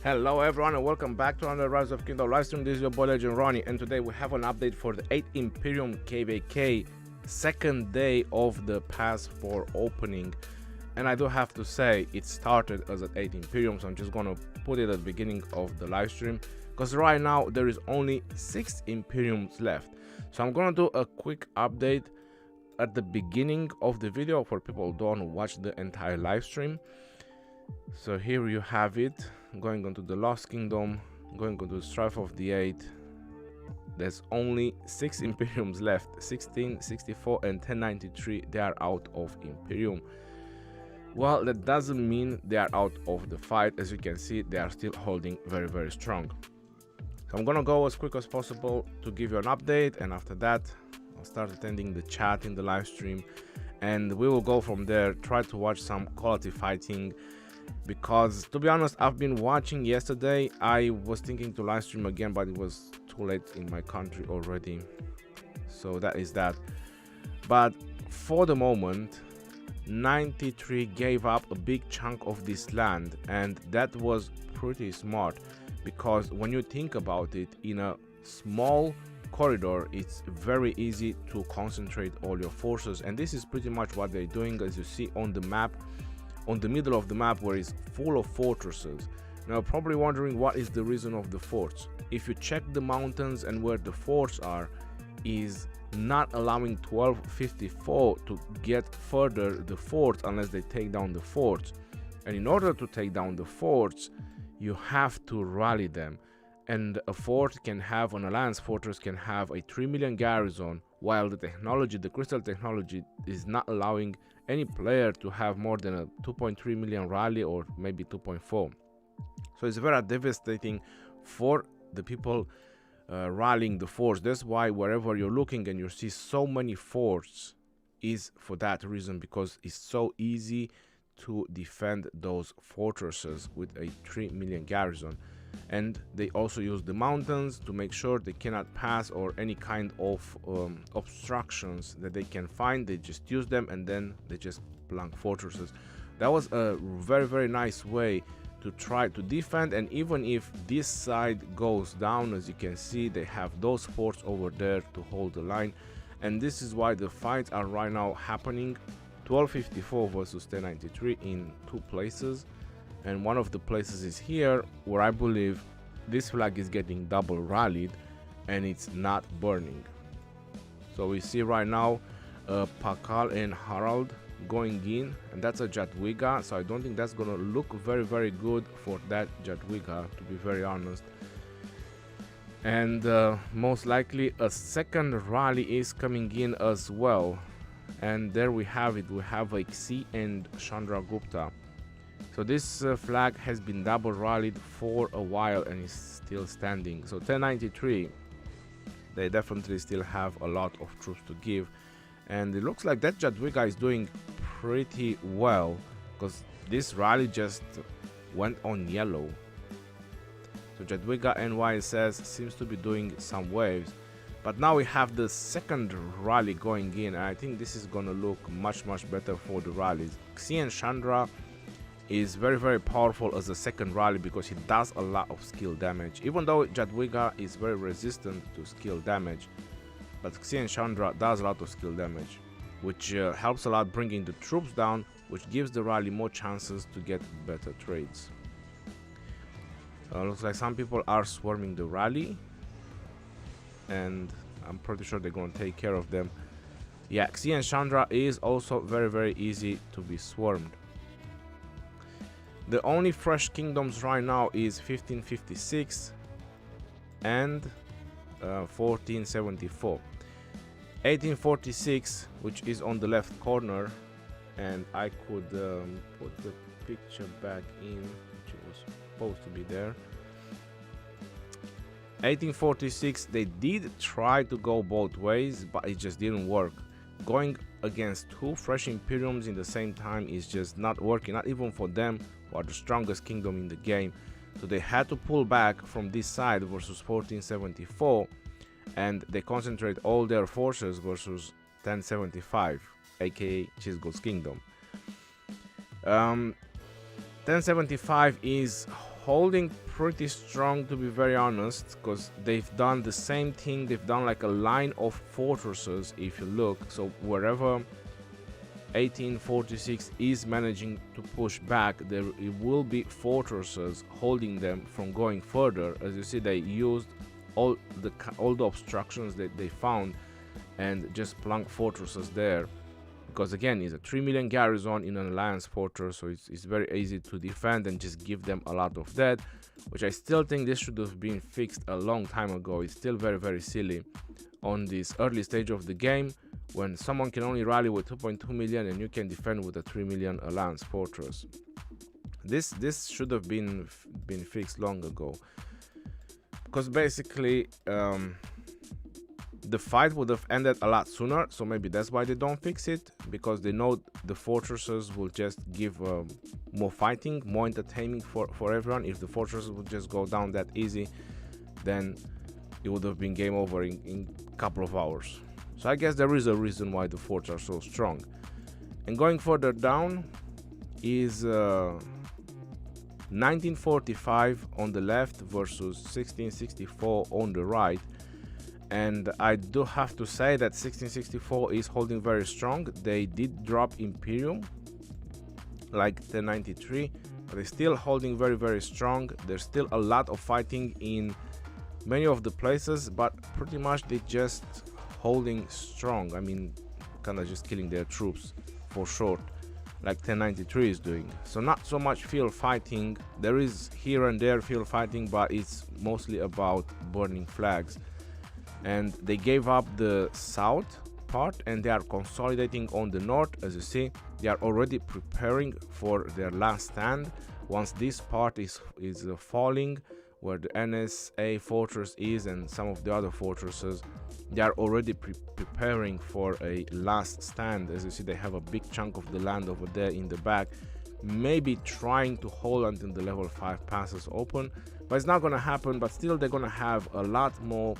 Hello everyone and welcome back to another Rise of Kingdom livestream. This is your boy Legend Ronnie, and today we have an update for the 8 Imperium KvK second day of the Pass 4 opening. And I do have to say it started as an 8 Imperium, so I'm just gonna put it at the beginning of the livestream because right now there is only 6 Imperiums left. So I'm gonna do a quick update at the beginning of the video for people who don't watch the entire livestream. So here you have it, going on to the Lost Kingdom, going on to the Strife of the 8. There's only 6 Imperiums left, 16, 64 and 1093. They are out of Imperium. Well, that doesn't mean they are out of the fight. As you can see, they are still holding very strong. So I'm gonna go as quick as possible to give you an update, and after that I'll start attending the chat in the live stream, and we will go from there. Try to watch some quality fighting, because to be honest, I've been watching yesterday. I was thinking to live stream again, but it was too late in my country already, so that is that. But for the moment, 93 gave up a big chunk of this land, and that was pretty smart, because when you think about it, in a small corridor it's very easy to concentrate all your forces, and this is pretty much what they're doing. As you see on the map, on the middle of the map, where it's full of fortresses. Now probably wondering what is the reason of the forts. If you check the mountains and where the forts are, is not allowing 1254 to get further the forts unless they take down the forts. And in order to take down the forts, you have to rally them, and a fort can have, an alliance fortress can have a 3 million garrison, while the technology, the crystal technology, is not allowing any player to have more than a 2.3 million rally, or maybe 2.4. So it's very devastating for the people rallying the forts. That's why wherever you're looking and you see so many forts, is for that reason, because it's so easy to defend those fortresses with a 3 million garrison. And they also use the mountains to make sure they cannot pass, or any kind of obstructions that they can find. They just use them, and then they just plunk fortresses. That was a very nice way to try to defend. And even if this side goes down, as you can see, they have those forts over there to hold the line. And this is why the fights are right now happening. 1254 versus 1093 in 2 places, and one of the places is here, where I believe this flag is getting double rallied and it's not burning. So we see right now Pakal and Harald going in, and that's a Jadwiga, so I don't think that's gonna look very good for that Jadwiga, to be very honest. And most likely a second rally is coming in as well. And there we have it, we have a Xi and Chandra Gupta. So this flag has been double rallied for a while and is still standing. So 1093, they definitely still have a lot of troops to give, and it looks like that Jadwiga is doing pretty well, because this rally just went on yellow. So Jadwiga NYSS seems to be doing some waves. But now we have the second rally going in, and I think this is gonna look much better for the rallies. Xi and Chandra is very powerful as a second rally, because he does a lot of skill damage, even though Jadwiga is very resistant to skill damage. But Xi and Chandra does a lot of skill damage, which helps a lot bringing the troops down, which gives the rally more chances to get better trades. Looks like some people are swarming the rally, and I'm pretty sure they're gonna take care of them. Yeah, Xi and Chandra is also very easy to be swarmed. The only fresh kingdoms right now is 1556 and 1474. 1846, which is on the left corner, and I could put the picture back in, which was supposed to be there. 1846, they did try to go both ways, but it just didn't work. Going against 2 fresh Imperiums in the same time is just not working, not even for them, who are the strongest kingdom in the game. So they had to pull back from this side versus 1474, and they concentrate all their forces versus 1075, aka Chisgold's kingdom. 1075 is holding pretty strong, to be very honest, because they've done the same thing. They've done like a line of fortresses, if you look. So wherever 1846 is managing to push back, there will be fortresses holding them from going further. As you see, they used all the obstructions that they found and just plunk fortresses there, because again, it's a 3 million garrison in an alliance fortress, so it's very easy to defend and just give them a lot of that, which I still think this should have been fixed a long time ago. It's still very, very silly on this early stage of the game when someone can only rally with 2.2 million and you can defend with a 3 million alliance fortress. This should have been fixed long ago, because basically the fight would have ended a lot sooner. So maybe that's why they don't fix it, because they know the fortresses will just give more fighting, more entertaining for everyone. If the fortresses would just go down that easy, then it would have been game over in a couple of hours. So I guess there is a reason why the forts are so strong. And going further down is 1945 on the left versus 1664 on the right. And I do have to say that 1664 is holding very strong. They did drop Imperium like 1093, but they're still holding very, very strong. There's still a lot of fighting in many of the places, but pretty much they just holding strong. I mean, kind of just killing their troops for short, like 1093 is doing. So not so much field fighting. There is here and there field fighting, but it's mostly about burning flags. And they gave up the south part and they are consolidating on the north. As you see, they are already preparing for their last stand. Once this part is falling, where the NSA fortress is and some of the other fortresses, they are already preparing for a last stand. As you see, they have a big chunk of the land over there in the back, maybe trying to hold until the level 5 passes open, but it's not going to happen. But still, they're going to have a lot more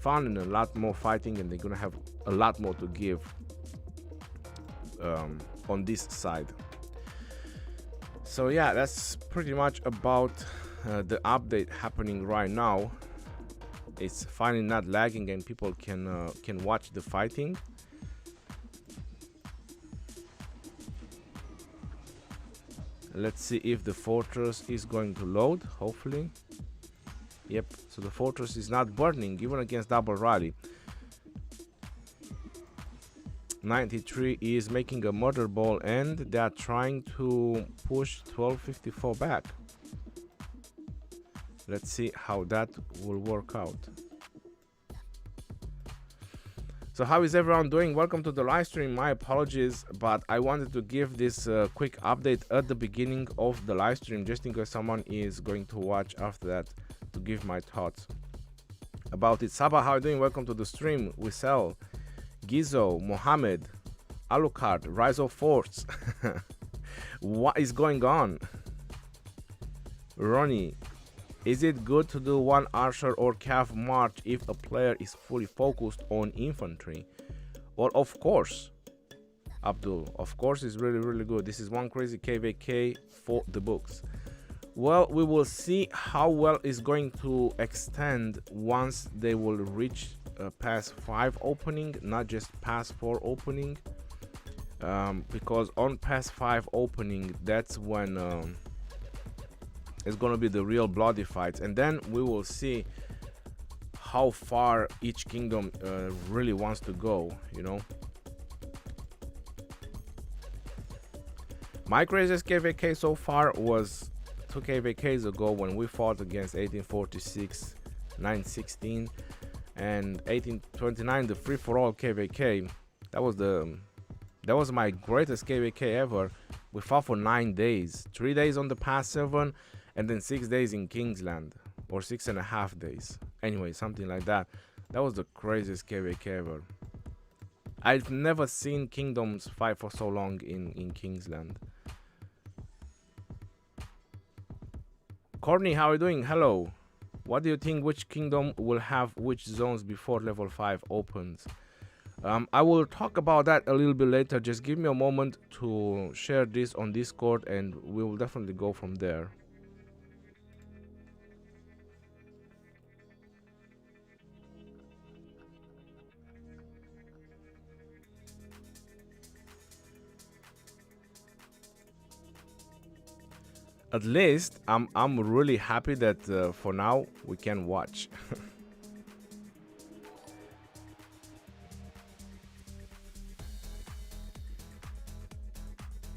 fun and a lot more fighting, and they're gonna have a lot more to give on this side. So yeah, that's pretty much about the update happening right now. It's finally not lagging and people can watch the fighting. Let's see if the fortress is going to load, hopefully. Yep, so the fortress is not burning even against double rally. 93 is making a murder ball and they are trying to push 1254 back. Let's see how that will work out. So how is everyone doing? Welcome to the live stream. My apologies, but I wanted to give this quick update at the beginning of the live stream, just in case someone is going to watch after that, to give my thoughts about it. Sabah, how are you doing? Welcome to the stream. Wissel, Gizo, Mohammed, Alucard, Rise of Force. What is going on? Ronnie, is it good to do one archer or cav march if a player is fully focused on infantry? Well, of course, Abdul, of course it's really, really good. This is one crazy KvK for the books. Well, we will see how well it's going to extend once they will reach pass 5 opening, not just pass 4 opening, because on pass 5 opening, that's when it's gonna be the real bloody fights, and then we will see how far each kingdom really wants to go, you know. My craziest KvK so far was 2 KvKs ago when we fought against 1846, 916 and 1829, the free-for-all KvK. That was my greatest KvK ever. We fought for 9 days, 3 days on the pass 7 and then 6 days in Kingsland, or 6.5 days, anyway, something like that. That was the craziest KvK ever. I've never seen kingdoms fight for so long in Kingsland. Courtney, how are you doing? Hello. What do you think, which kingdom will have which zones before level 5 opens? I will talk about that a little bit later. Just give me a moment to share this on Discord and we will definitely go from there. At least I'm really happy that for now we can watch.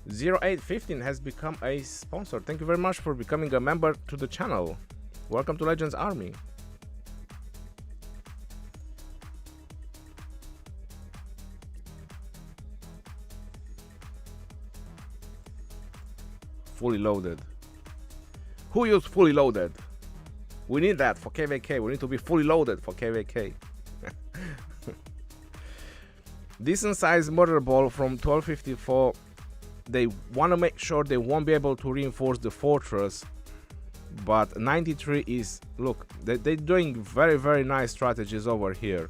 0815 has become a sponsor. Thank you very much for becoming a member to the channel. Welcome to Legends Army. Fully loaded. Who used fully loaded? We need that for KvK. We need to be fully loaded for KvK. Decent sized murder ball from 1254. They want to make sure they won't be able to reinforce the fortress, but 93 is, look, they're doing very nice strategies over here.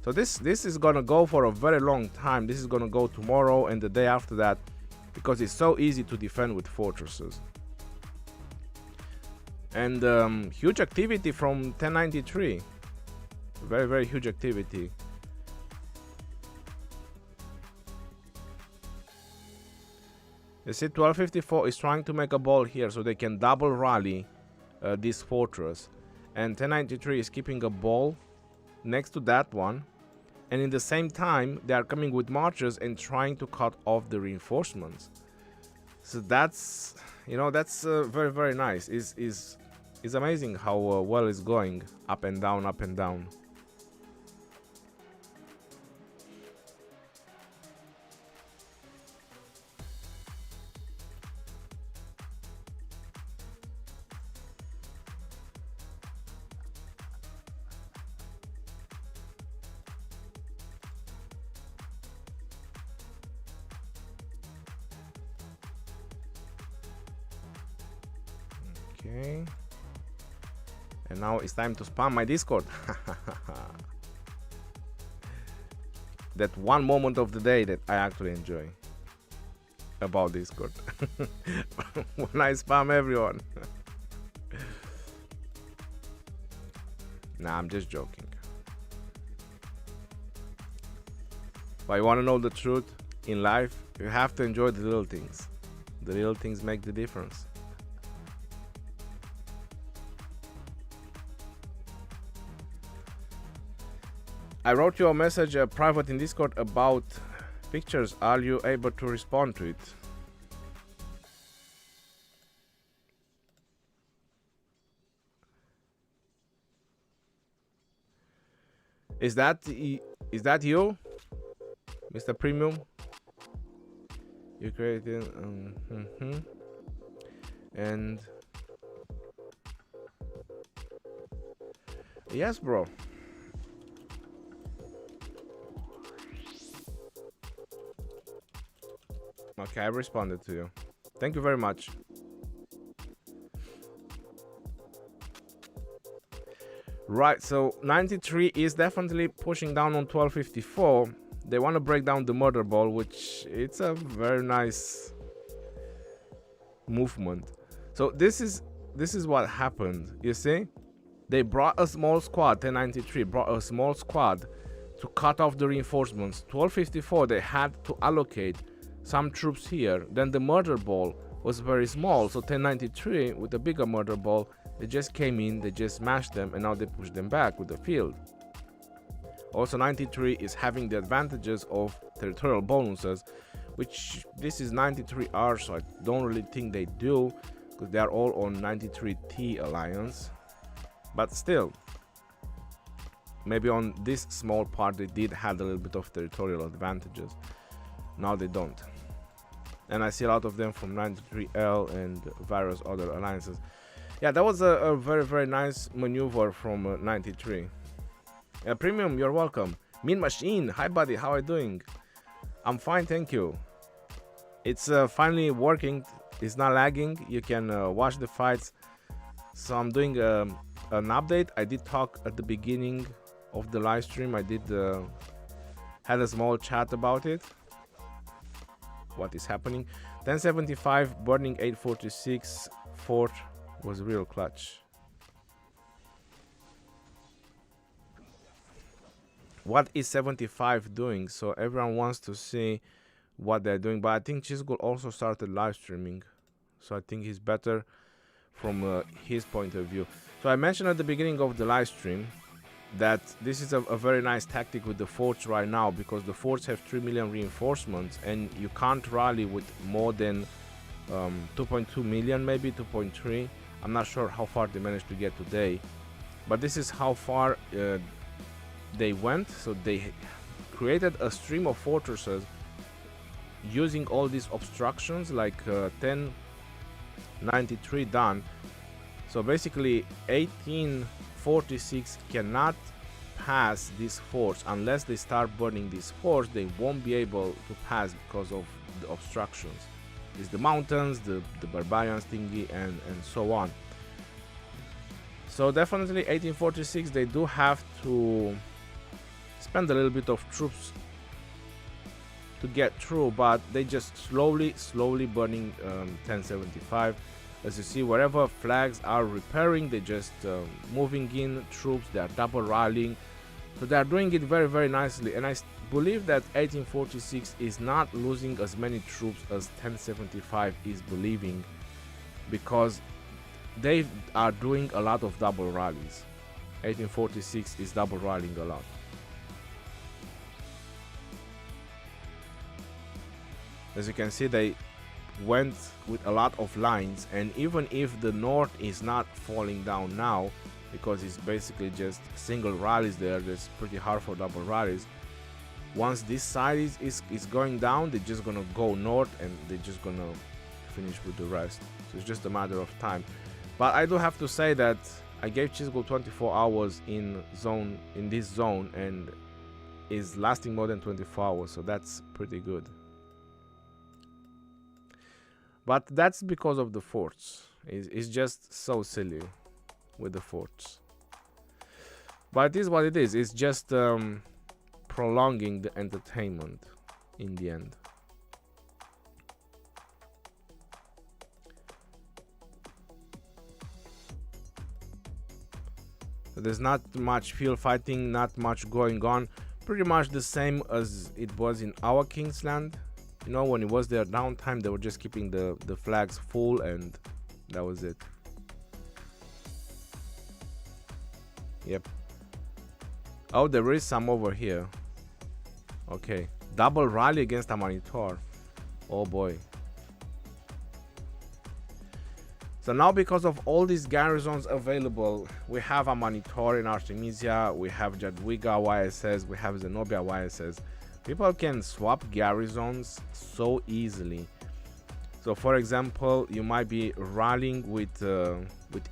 So this is gonna go for a very long time. This is gonna go tomorrow and the day after that, because it's so easy to defend with fortresses. And huge activity from 1093. Very huge activity. You see, 1254 is trying to make a ball here so they can double rally this fortress, and 1093 is keeping a ball next to that one, and in the same time they are coming with marchers and trying to cut off the reinforcements. So that's, you know, that's very nice. Is amazing how well it's going, up and down, up and down. Okay, and now it's time to spam my Discord. That one moment of the day that I actually enjoy about Discord. When I spam everyone. Nah, I'm just joking. But you want to know the truth in life? You have to enjoy the little things. The little things make the difference. I wrote you a message private in Discord about pictures. Are you able to respond to it? Is that you, Mr. Premium? You created and yes, bro. Okay, I responded to you. Thank you very much. Right, so 93 is definitely pushing down on 1254. They want to break down the murder ball, which it's a very nice movement. So this is what happened. You see, they brought a small squad. 1093 brought a small squad to cut off the reinforcements. 1254 they had to allocate some troops here. Then the murder ball was very small, so 1093 with a bigger murder ball, they just came in, they just smashed them, and now they push them back with the field. Also 93 is having the advantages of territorial bonuses, which this is 93R, so I don't really think they do, because they are all on 93T alliance. But still, maybe on this small part they did have a little bit of territorial advantages. Now they don't. And I see a lot of them from 93L and various other alliances. Yeah, that was a very nice maneuver from 93. Premium, you're welcome. Mean Machine, hi buddy, how are you doing? I'm fine, thank you. It's finally working, it's not lagging, you can watch the fights. So I'm doing an update. I did talk at the beginning of the live stream, I did had a small chat about it. What is happening? 1075 burning 846 fort was real clutch. What is 75 doing? So everyone wants to see what they're doing, but I think Chisgul also started live streaming, so I think he's better from his point of view. So I mentioned at the beginning of the live stream that this is a very nice tactic with the forts right now, because the forts have 3 million reinforcements and you can't rally with more than 2.2 million, maybe 2.3. I'm not sure how far they managed to get today, but this is how far they went. So they created a stream of fortresses using all these obstructions, like 1093 done. So basically 1846 cannot pass these forts unless they start burning these forts. They won't be able to pass because of the obstructions. It's the mountains, the barbarians thingy, and so on. So definitely 1846, they do have to spend a little bit of troops to get through, but they just slowly burning 1075. As you see, wherever flags are repairing, they just moving in troops. They are double rallying, so they are doing it very nicely. And I believe that 1846 is not losing as many troops as 1075 is believing, because they are doing a lot of double rallies. 1846 is double rallying a lot. As you can see, they went with a lot of lines, and even if the north is not falling down now, because it's basically just single rallies there, that's pretty hard for double rallies. Once this side is going down, they're just gonna go north and they're just gonna finish with the rest. So it's just a matter of time. But I do have to say that I gave Chisgul 24 hours in this zone, and is lasting more than 24 hours, so that's pretty good. But that's because of the forts. It's just so silly with the forts. But it is what it is. It's just prolonging the entertainment in the end. There's not much field fighting, not much going on. Pretty much the same as it was in our Kingsland. You know, when it was their downtime, they were just keeping the flags full, and that was it. Yep. Oh, there is some over here. Okay. Double rally against a monitor. Oh boy. So now, because of all these garrisons available, we have a monitor in Artemisia, we have Jadwiga YSS, we have Zenobia YSS. People can swap garrisons so easily. So for example, you might be rallying with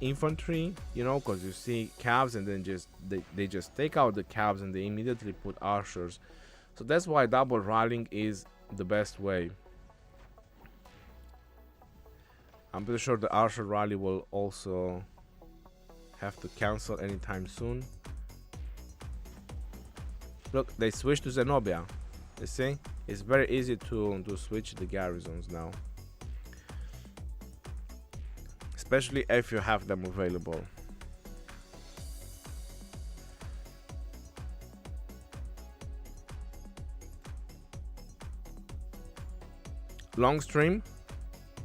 infantry, you know, because you see cabs, and then they just take out the cabs and they immediately put archers. So that's why double rallying is the best way. I'm pretty sure the archer rally will also have to cancel anytime soon. Look, they switched to Zenobia. You see, it's very easy to switch the garrisons now, especially if you have them available. Long stream?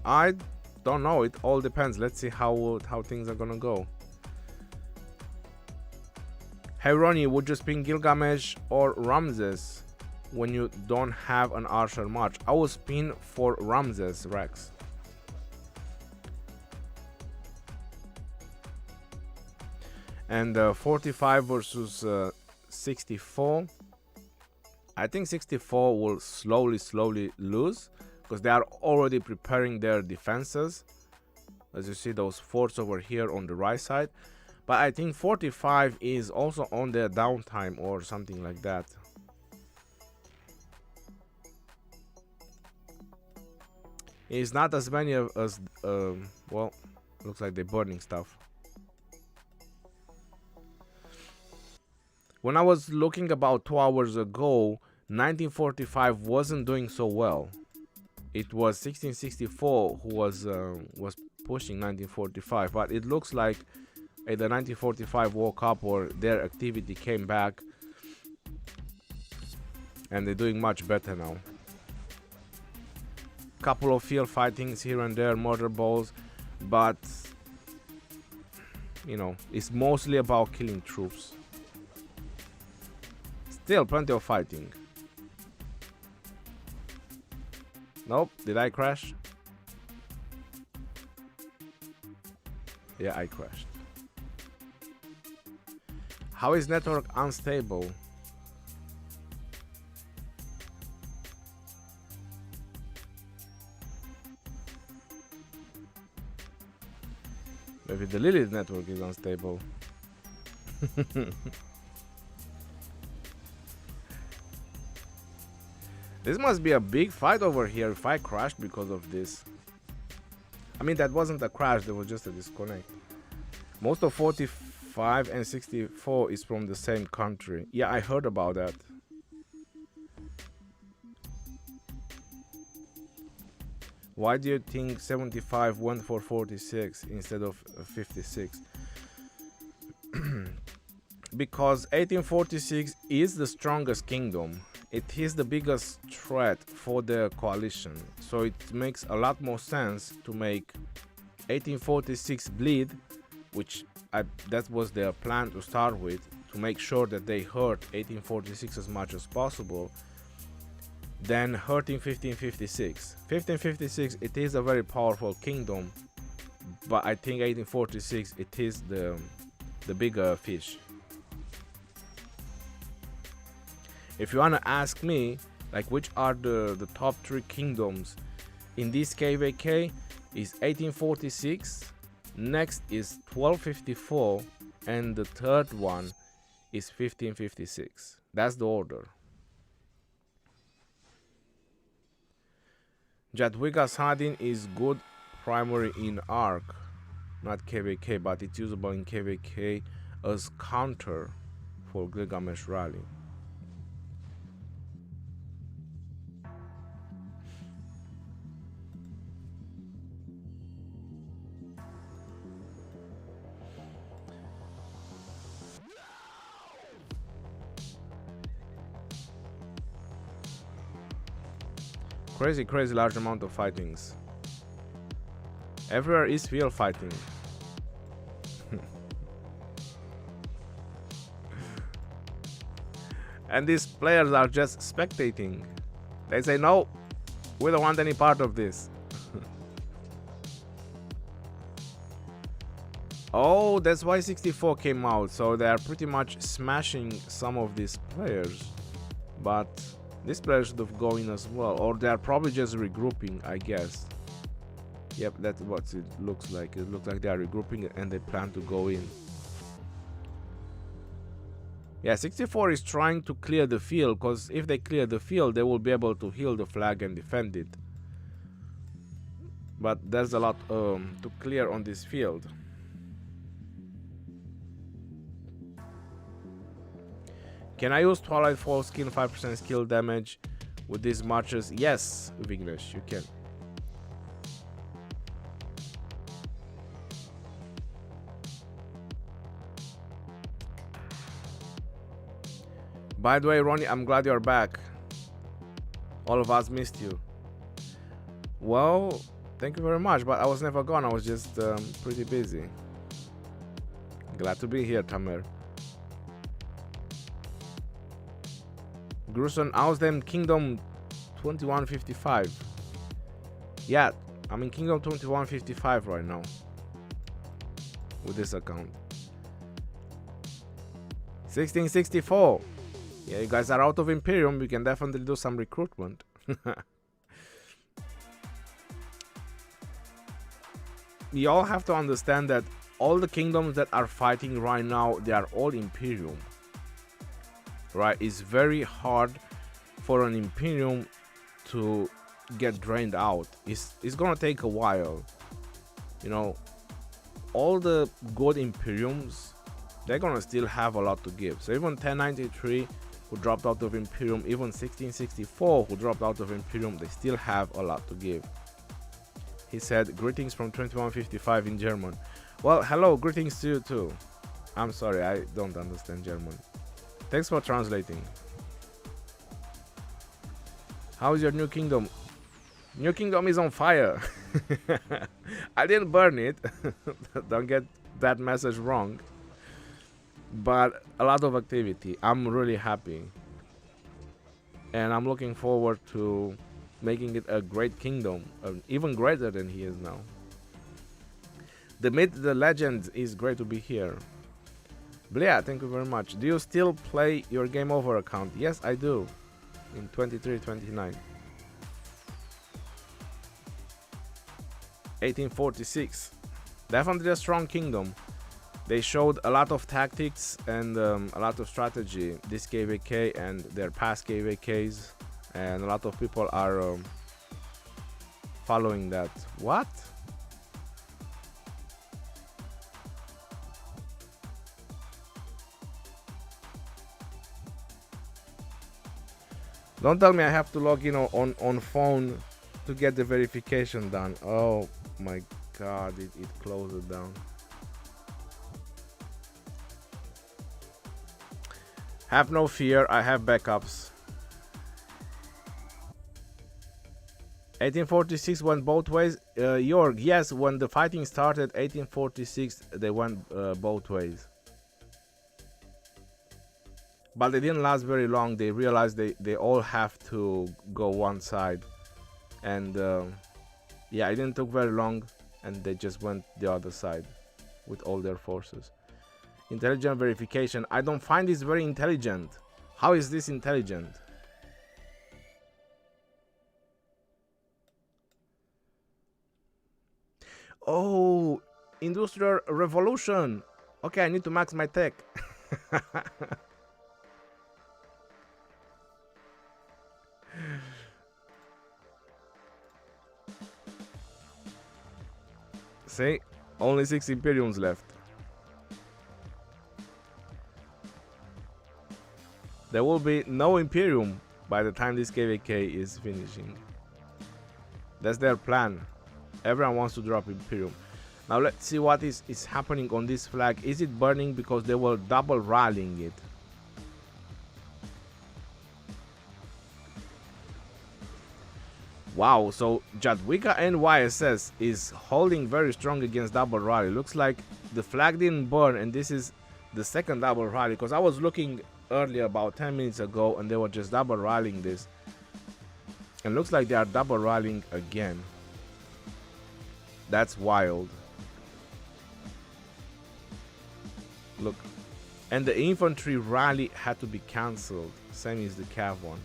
I don't know, it all depends. Let's see how things are gonna go. Hey Ronnie, would you spin Gilgamesh or Ramses when you don't have an archer march? I will spin for Ramses, Rex. And 45 versus 64. I think 64 will slowly lose, because they are already preparing their defenses. As you see, those forts over here on the right side. But I think 45 is also on their downtime or something like that. It's not as many as well, looks like they're burning stuff. When I was looking about 2 hours ago, 1945 wasn't doing so well. It was 1664 who was pushing 1945, but it looks like either 1945 woke up or their activity came back, and they're doing much better now. Couple of field fightings here and there, mortar balls, but you know, it's mostly about killing troops. Still plenty of fighting. Nope, did I crash? Yeah, I crashed. How is network unstable? Maybe the Lilith network is unstable. This must be a big fight over here if I crashed because of this. I mean, that wasn't a crash, there was just a disconnect. Most of 45 and 64 is from the same country. Yeah, I heard about that. Why do you think 75 went for 46 instead of 56? Because 1846 is the strongest kingdom. It is the biggest threat for the coalition. So it makes a lot more sense to make 1846 bleed, which that was their plan to start with, to make sure that they hurt 1846 as much as possible, than hurting 1556. 1556, it is a very powerful kingdom, but I think 1846, it is the bigger fish. If you wanna ask me, like, which are the top 3 kingdoms in this KvK, is 1846, next is 1254, and the third one is 1556. That's the order. Jadwiga's Hadin is good primary in RoK, not KvK, but it's usable in KvK as counter for Gilgamesh Rally. Crazy large amount of fightings. Everywhere is field fighting. And these players are just spectating. They say, no, we don't want any part of this. Oh, that's why 64 came out. So they are pretty much smashing some of these players. But these players should have gone in as well. Or they are probably just regrouping, I guess. Yep, that's what it looks like. It looks like they are regrouping and they plan to go in. Yeah, 64 is trying to clear the field, because if they clear the field, they will be able to heal the flag and defend it. But there's a lot to clear on this field. Can I use Twilight Fall skin 5% skill damage with these marches? Yes, Vignesh, you can. By the way, Ronnie, I'm glad you're back. All of us missed you. Well, thank you very much, but I was never gone. I was just pretty busy. Glad to be here, Tamer. Gruson Ausdem Kingdom 2155. Yeah, I'm in Kingdom 2155 right now with this account. 1664. Yeah, you guys are out of Imperium. We can definitely do some recruitment. You all have to understand that all the kingdoms that are fighting right now, they are all Imperium. Right? It's very hard for an Imperium to get drained out. It's gonna take a while. You know, all the good Imperiums, they're gonna still have a lot to give. So even 1093 who dropped out of Imperium, even 1664 who dropped out of Imperium, they still have a lot to give. He said, greetings from 2155 in German. Well, hello, greetings to you too. I'm sorry, I don't understand German. Thanks for translating. How is your new kingdom? New kingdom is on fire. I didn't burn it. Don't get that message wrong. But a lot of activity. I'm really happy. And I'm looking forward to making it a great kingdom, even greater than he is now. The myth, the legend is great to be here. Blea, thank you very much. Do you still play your Game Over account? Yes, I do. In 23, 29. 1846. Definitely a strong kingdom. They showed a lot of tactics and a lot of strategy, this KvK and their past KvKs, and a lot of people are following that. What? Don't tell me I have to log in on phone to get the verification done. Oh my god, it closed it down. Have no fear, I have backups. 1846 went both ways. Jorg, yes, when the fighting started, 1846, they went both ways. But they didn't last very long. They realized they all have to go one side. And yeah, it didn't take very long, and they just went the other side with all their forces. Intelligent verification. I don't find this very intelligent. How is this intelligent? Oh, Industrial Revolution. Okay, I need to max my tech. See, only 6 Imperiums left. There will be no Imperium by the time this KvK is finishing. That's their plan. Everyone wants to drop Imperium. Now let's see what is happening on this flag. Is it burning because they were double rallying it? Wow, so Jadwiga and YSS is holding very strong against double rally. Looks like the flag didn't burn, and this is the second double rally, because I was looking earlier about 10 minutes ago and they were just double rallying this, and looks like they are double rallying again. That's wild. Look, and the infantry rally had to be cancelled, same as the Cav one.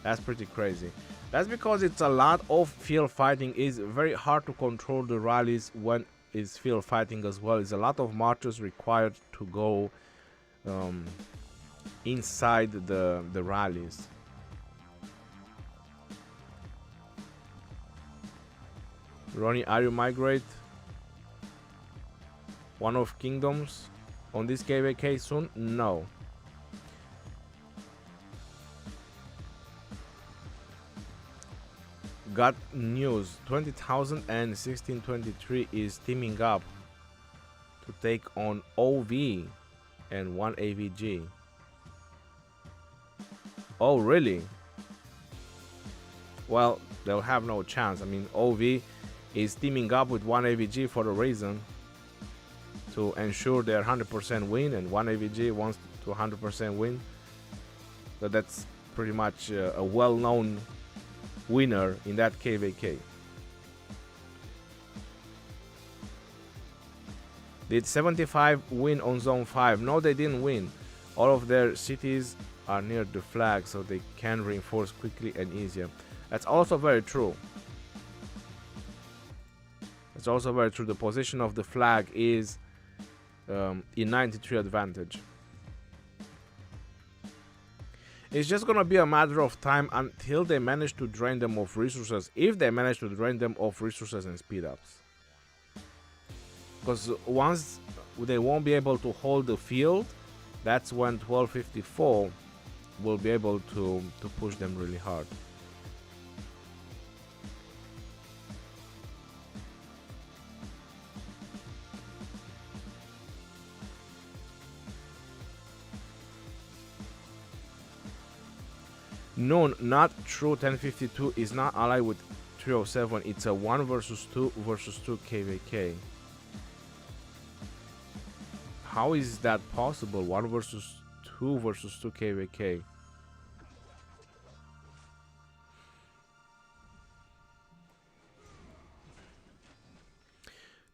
That's pretty crazy. That's because it's a lot of field fighting. It's very hard to control the rallies when it's field fighting as well. It's a lot of marchers required to go inside the rallies. Ronnie, are you migrate one of kingdoms on this KvK soon? No. Got news. 20,000 and 1623 is teaming up to take on OV and 1 AVG. Oh, really? Well, they'll have no chance. I mean, OV is teaming up with 1 AVG for a reason, to ensure their 100% win, and 1 AVG wants to 100% win. So that's pretty much a well-known winner in that KvK. Did 75 win on Zone 5? No, they didn't win. All of their cities are near the flag, so they can reinforce quickly and easier. That's also very true. It's also very true. The position of the flag is in 93 advantage. It's just gonna be a matter of time until they manage to drain them of resources, if they manage to drain them of resources and speed ups. Because once they won't be able to hold the field, that's when 1254 will be able to push them really hard. No, not true. 1052 is not allied with 307. It's a 1 versus 2 versus 2 KvK. How is that possible? 1 versus 2 versus 2 KvK.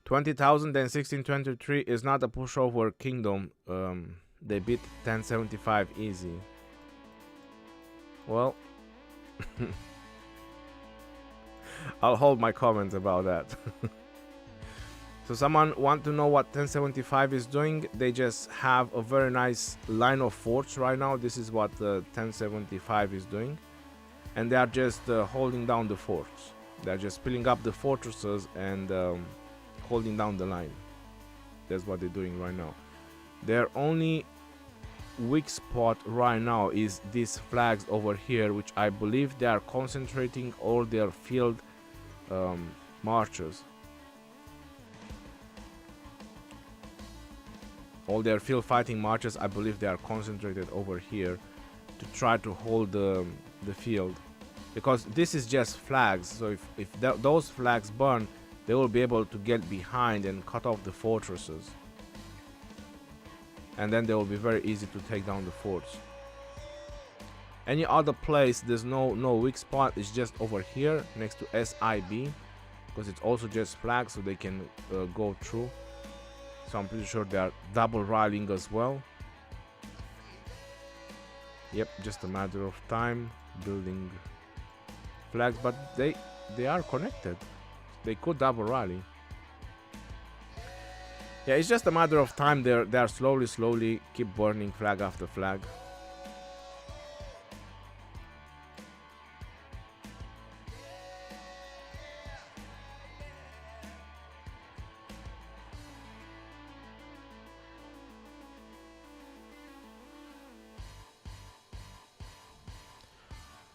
$20,000 and 1623 is not a pushover kingdom. They beat 1075 easy. Well, I'll hold my comments about that. So someone want to know what 1075 is doing? They just have a very nice line of forts right now. This is what 1075 is doing. And they are just holding down the forts. They're just filling up the fortresses and holding down the line. That's what they're doing right now. Their only weak spot right now is these flags over here, which I believe they are concentrating all their field marchers. All their field fighting marches, I believe they are concentrated over here to try to hold the field, because this is just flags. So if those flags burn, they will be able to get behind and cut off the fortresses, and then they will be very easy to take down the forts. Any other place there's no weak spot. It's just over here next to SIB, because it's also just flags, so they can go through. So I'm pretty sure they are double rallying as well. Yep, just a matter of time building flags, but they are connected. They could double rally. Yeah, it's just a matter of time. They are slowly keep burning flag after flag.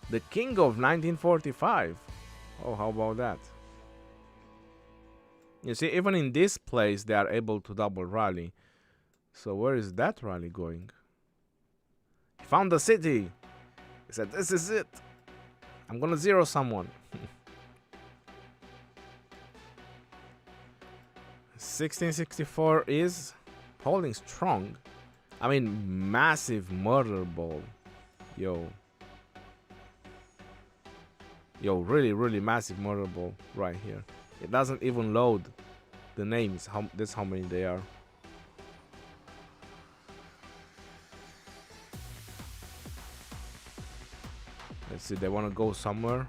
The king of 1945. Oh, how about that? You see, even in this place, they are able to double rally. So where is that rally going? He found the city. He said, this is it. I'm gonna zero someone. 1664 is holding strong. I mean, massive murder ball. Yo, really massive murder ball right here. It doesn't even load the names. That's how many they are. Let's see, they want to go somewhere.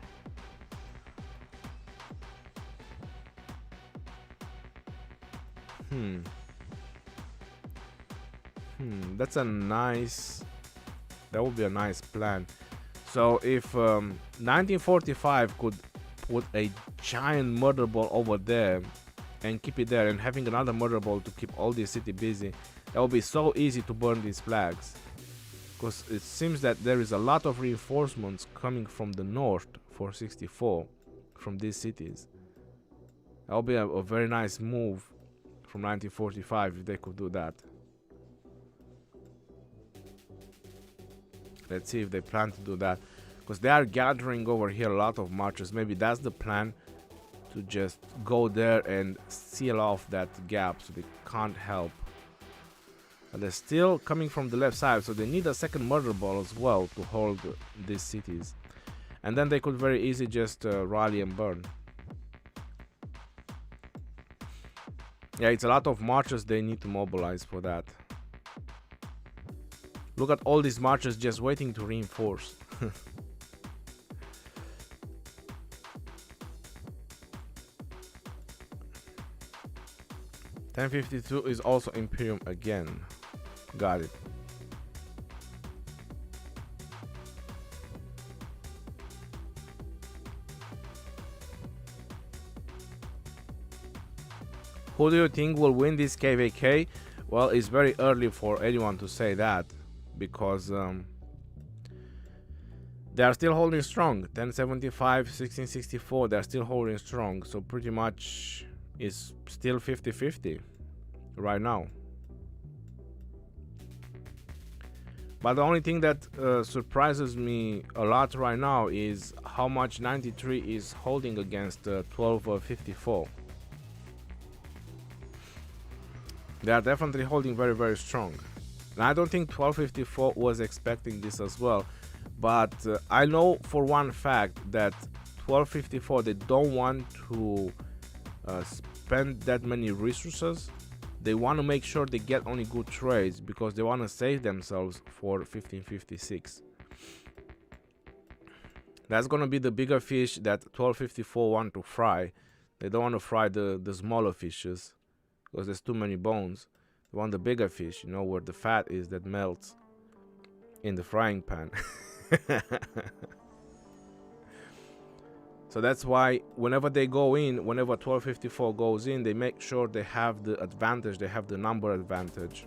That's a nice... That would be a nice plan. So if 1945 could put a giant murder ball over there and keep it there, and having another murder ball to keep all this city busy, that would be so easy to burn these flags, because it seems that there is a lot of reinforcements coming from the north for 64 from these cities. That would be a very nice move from 1945 if they could do that. Let's see if they plan to do that, because they are gathering over here a lot of marchers. Maybe that's the plan, to just go there and seal off that gap so they can't help. But they're still coming from the left side, so they need a second murder ball as well to hold these cities, and then they could very easily just rally and burn. Yeah, it's a lot of marchers they need to mobilize for that. Look at all these marchers just waiting to reinforce. 1052 is also Imperium again. Got it. Who do you think will win this KvK? Well, it's very early for anyone to say that, because they are still holding strong. 1075, 1664, they're still holding strong. So pretty much is still 50-50 right now. But the only thing that surprises me a lot right now is how much 93 is holding against 1254. They are definitely holding very, very strong. And I don't think 1254 was expecting this as well. But I know for one fact that 1254, they don't want to spend that many resources. They want to make sure they get only good trades because they want to save themselves for 1556. That's going to be the bigger fish that 1254 want to fry. They don't want to fry the smaller fishes because there's too many bones. They want the bigger fish, you know, where the fat is that melts in the frying pan. So that's why whenever they go in, whenever 1254 goes in, they make sure they have the advantage, they have the number advantage.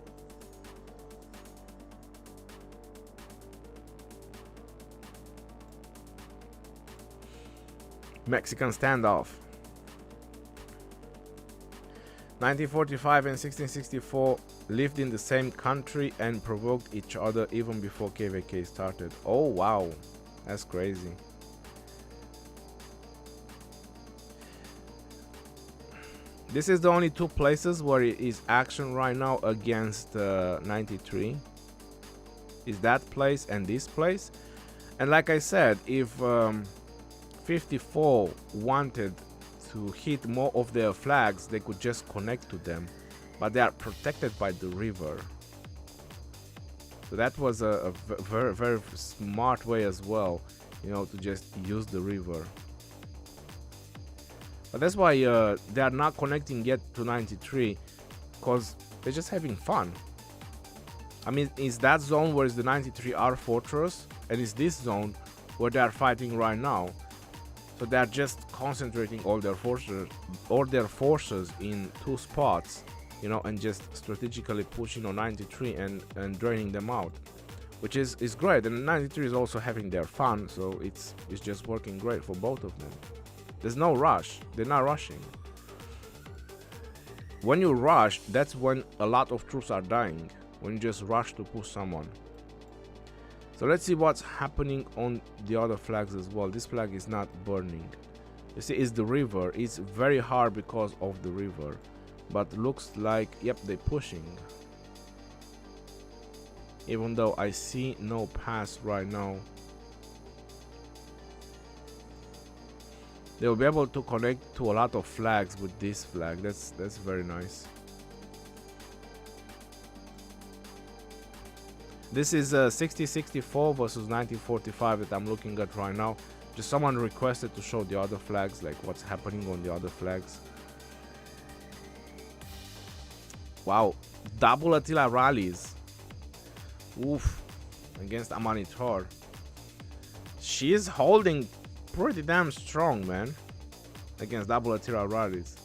Mexican standoff. 1945 and 1664 lived in the same country and provoked each other even before KvK started. Oh wow, that's crazy. This is the only two places where it is action right now against 93. Is that place and this place. And like I said, if 54 wanted to hit more of their flags, they could just connect to them, but they are protected by the river. So that was a very, very smart way as well, you know, to just use the river. But that's why they are not connecting yet to 93, because they're just having fun. I mean, is that zone where is the 93R fortress, and is this zone where they are fighting right now. So they are just concentrating all their forces in two spots, you know, and just strategically pushing on 93 and draining them out, which is great. And 93 is also having their fun, so it's just working great for both of them. There's no rush. They're not rushing. When you rush, that's when a lot of troops are dying, when you just rush to push someone. So let's see what's happening on the other flags as well. This flag is not burning. You see, it's the river. It's very hard because of the river, but looks like, yep, they're pushing. Even though I see no pass right now, they will be able to connect to a lot of flags with this flag. That's very nice. This is 6064 versus 1945 that I'm looking at right now. Just someone requested to show the other flags, like what's happening on the other flags. Wow, double Attila rallies. Oof, against Amanitor. She is holding pretty damn strong, man, against double Attila rallies.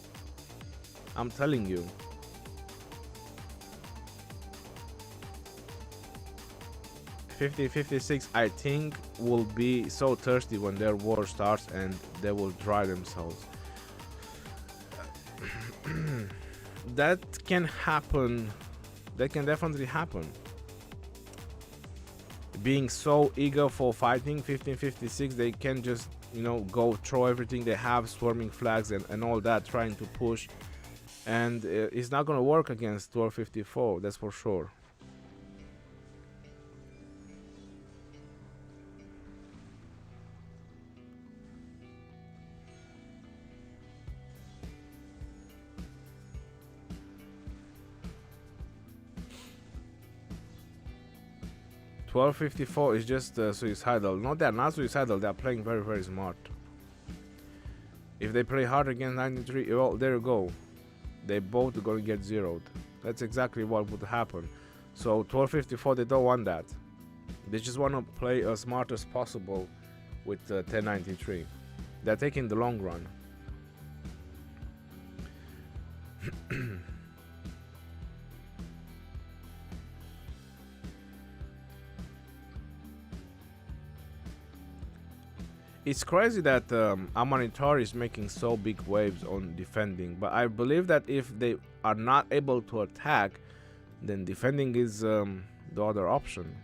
I'm telling you. $50-56, I think, will be so thirsty when their war starts and they will dry themselves. That can happen. That can definitely happen. Being so eager for fighting, 1556, they can just, you know, go throw everything they have, swarming flags and all that, trying to push. And it's not going to work against 1254, that's for sure. $12.54 is just suicidal. No, they're not suicidal. They're playing very, very smart. If they play hard against 93, well, there you go. They both are going to get zeroed. That's exactly what would happen. So $12.54, they don't want that. They just want to play as smart as possible with 1093. They're taking the long run. It's crazy that Amanitar is making so big waves on defending, but I believe that if they are not able to attack, then defending is the other option.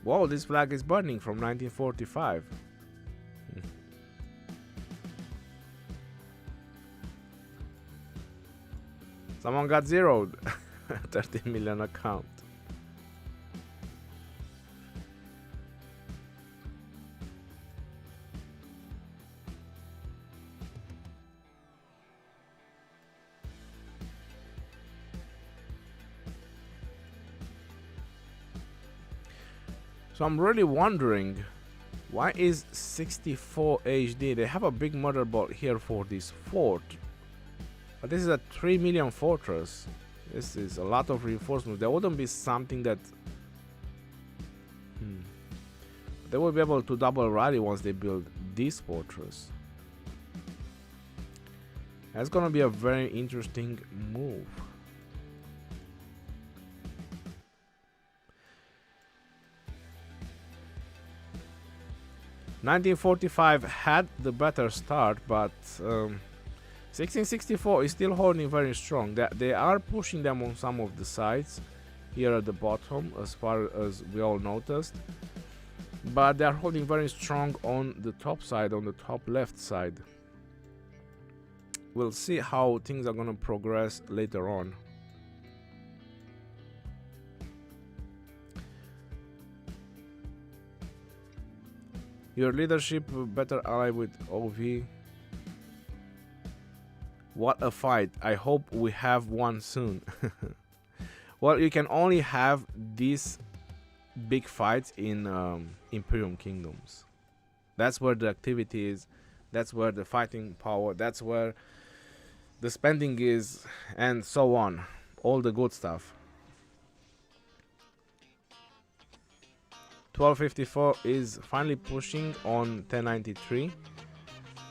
Whoa, this flag is burning from 1945. Someone got zeroed. 13 million account. So I'm really wondering, why is 64 HD? They have a big motherboard here for this fort, but this is a 3 million fortress. This is a lot of reinforcements. There wouldn't be something that they will be able to double rally once they build this fortress. That's gonna be a very interesting move. (1945) had the better start, but 1664 is still holding very strong. They are pushing them on some of the sides here at the bottom, as far as we all noticed, but they are holding very strong on the top side, on the top left side. We'll see how things are going to progress later on. Your leadership better ally with OV. What a fight. I hope we have one soon. Well, you can only have these big fights in Imperium kingdoms. That's where the activity is. That's where the fighting power, that's where the spending is, and so on. All the good stuff. 1254 is finally pushing on 1093,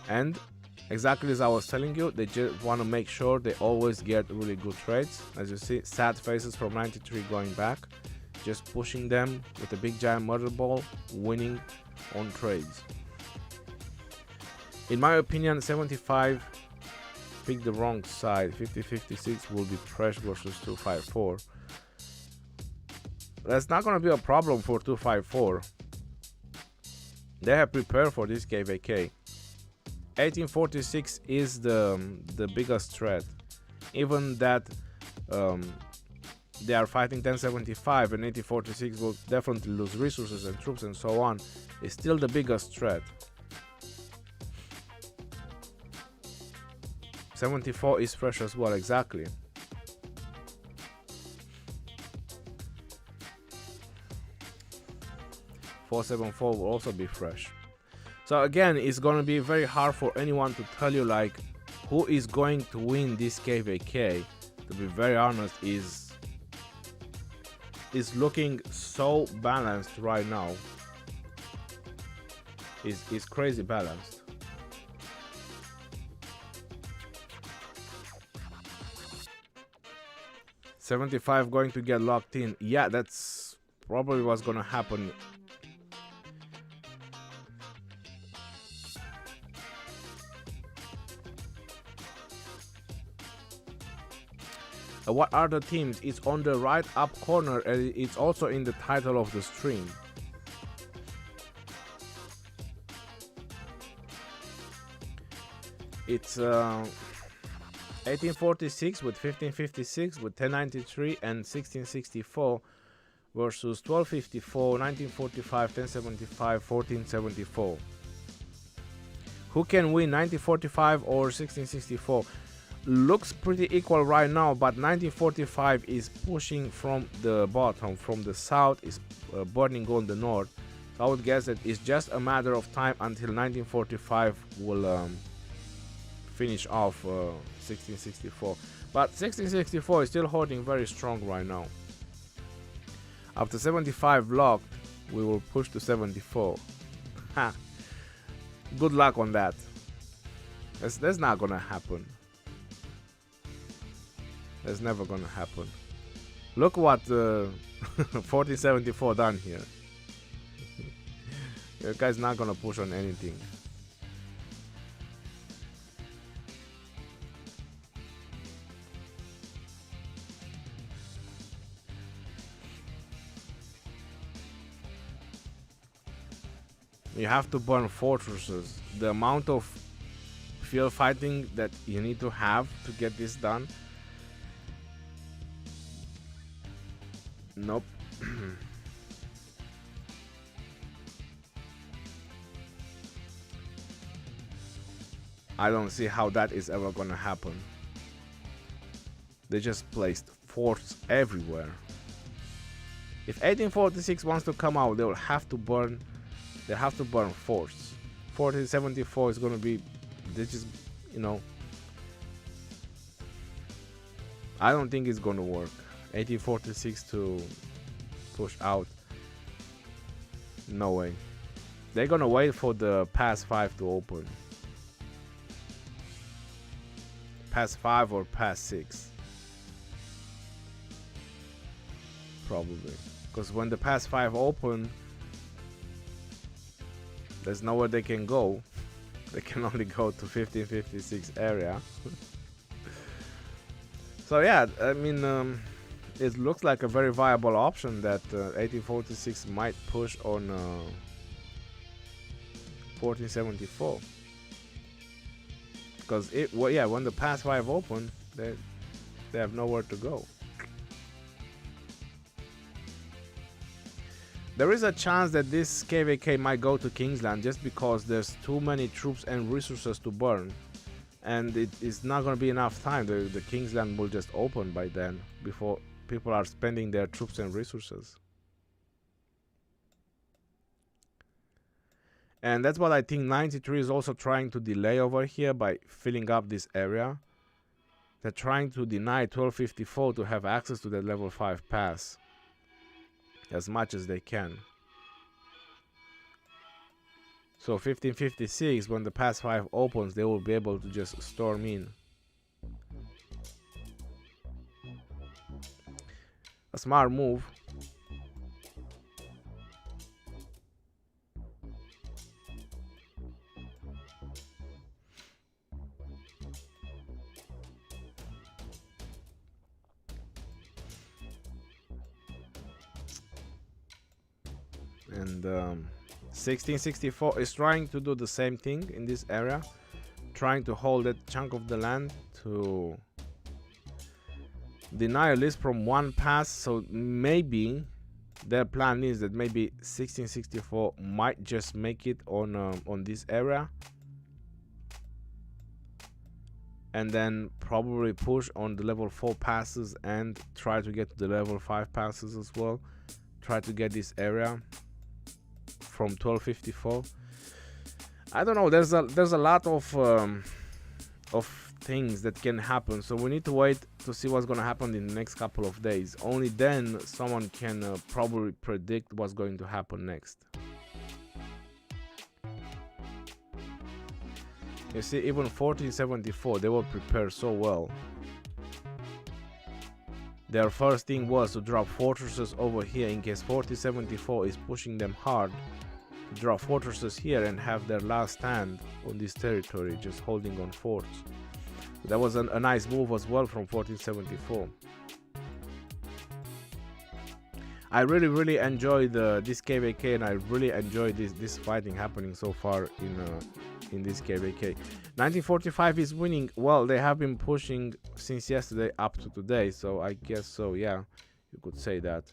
and exactly as I was telling you, they just want to make sure they always get really good trades. As you see, sad faces from 93 going back, just pushing them with a big giant murder ball, winning on trades. In my opinion, 75 picked the wrong side. 50-56 will be Fresh versus 254. That's not going to be a problem for 254. They have prepared for this KvK. 1846 is the biggest threat. Even that they are fighting 1075 and 1846 will definitely lose resources and troops and so on, is still the biggest threat. 74 is fresh as well, exactly. .474 will also be fresh. So again, it's going to be very hard for anyone to tell you like who is going to win this KvK. To be very honest, is looking so balanced right now. Is crazy balanced. .75 going to get locked in. Yeah, that's probably what's gonna happen. What are the teams? It's on the right up corner and it's also in the title of the stream. It's 1846 with 1556 with 1093 and 1664 versus 1254, 1945, 1075, 1474. Who can win, 1945 or 1664? Looks pretty equal right now, but 1945 is pushing from the bottom, from the south, is burning on the north. So I would guess that it's just a matter of time until 1945 will finish off 1664. But 1664 is still holding very strong right now. After 75 locked, we will push to 74. Ha! Good luck on that. That's not gonna happen. That's never gonna happen. Look what 1474 done here. The guy's not gonna push on anything. You have to burn fortresses. The amount of field fighting that you need to have to get this done Nope. I don't see how that is ever gonna happen. They just placed forts everywhere. If 1846 wants to come out, they will have to burn. They have to burn forts. 1474 is gonna be. They just, you know. I don't think it's gonna work. 1846 to push out. No way. They're gonna wait for the pass 5 to open. Pass 5 or pass 6. Probably. Because when the pass 5 open, there's nowhere they can go. They can only go to 1556 area. So yeah, I mean, it looks like a very viable option that 1846 might push on 1474. Because well, yeah, when the pass 5 open, they have nowhere to go. There is a chance that this KvK might go to Kingsland just because there's too many troops and resources to burn. And it is not going to be enough time. The Kingsland will just open by then, before people are spending their troops and resources. And that's what I think 93 is also trying to delay over here by filling up this area. They're trying to deny 1254 to have access to that level 5 pass as much as they can. So 1556, when the pass 5 opens, they will be able to just storm in. A smart move. And 1664 is trying to do the same thing in this area, trying to hold that chunk of the land to deny at least from one pass. So maybe their plan is that maybe 1664 might just make it on this area, and then probably push on the level 4 passes and try to get to the level 5 passes as well. Try to get this area from 1254. I don't know. There's a lot of things that can happen. So we need to wait to see what's gonna happen in the next couple of days. Only then someone can probably predict what's going to happen next. You see, even 1474, they were prepared so well. Their first thing was to drop fortresses over here in case 1474 is pushing them hard. To drop fortresses here and have their last stand on this territory, just holding on forts. That was a nice move as well from 1474. I really enjoyed this KvK, and I really enjoyed this fighting happening so far in this KvK. 1945 is winning. Well, they have been pushing since yesterday up to today, so I guess so, yeah, you could say that.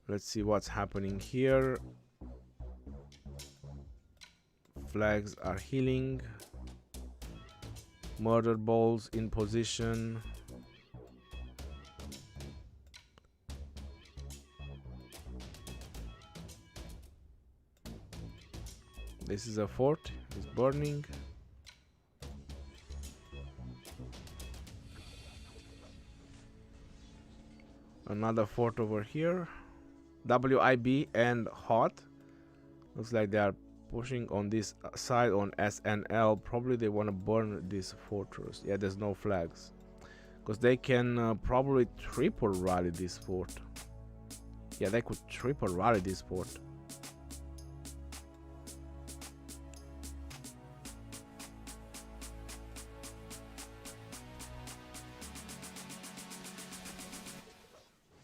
Let's see what's happening here. Flags are healing. Murder balls in position. This is a fort, it's burning. Another fort over here. WIB and HOT. Looks like they are pushing on this side on SNL. Probably they want to burn this fortress. Yeah, there's no flags. Because they can probably triple rally this fort. Yeah, they could triple rally this fort.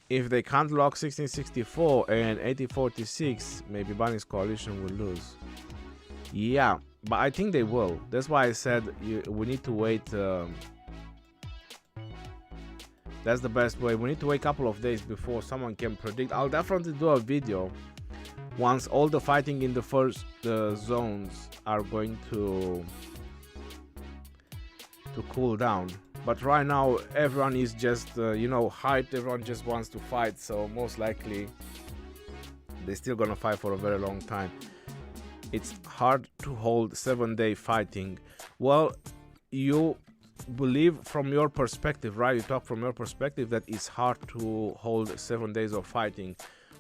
If they can't lock 1664 and 1846, maybe Bunny's coalition will lose. Yeah, but I think they will. That's why I said we need to wait. That's the best way. We need to wait a couple of days before someone can predict. I'll definitely do a video once all the fighting in the first zones are going to cool down. But right now everyone is just you know, hyped. Everyone just wants to fight, so most likely they're still gonna fight for a very long time. It's hard to hold 7-day fighting. Well, you believe from your perspective, right? You talk from your perspective that it's hard to hold 7 days of fighting.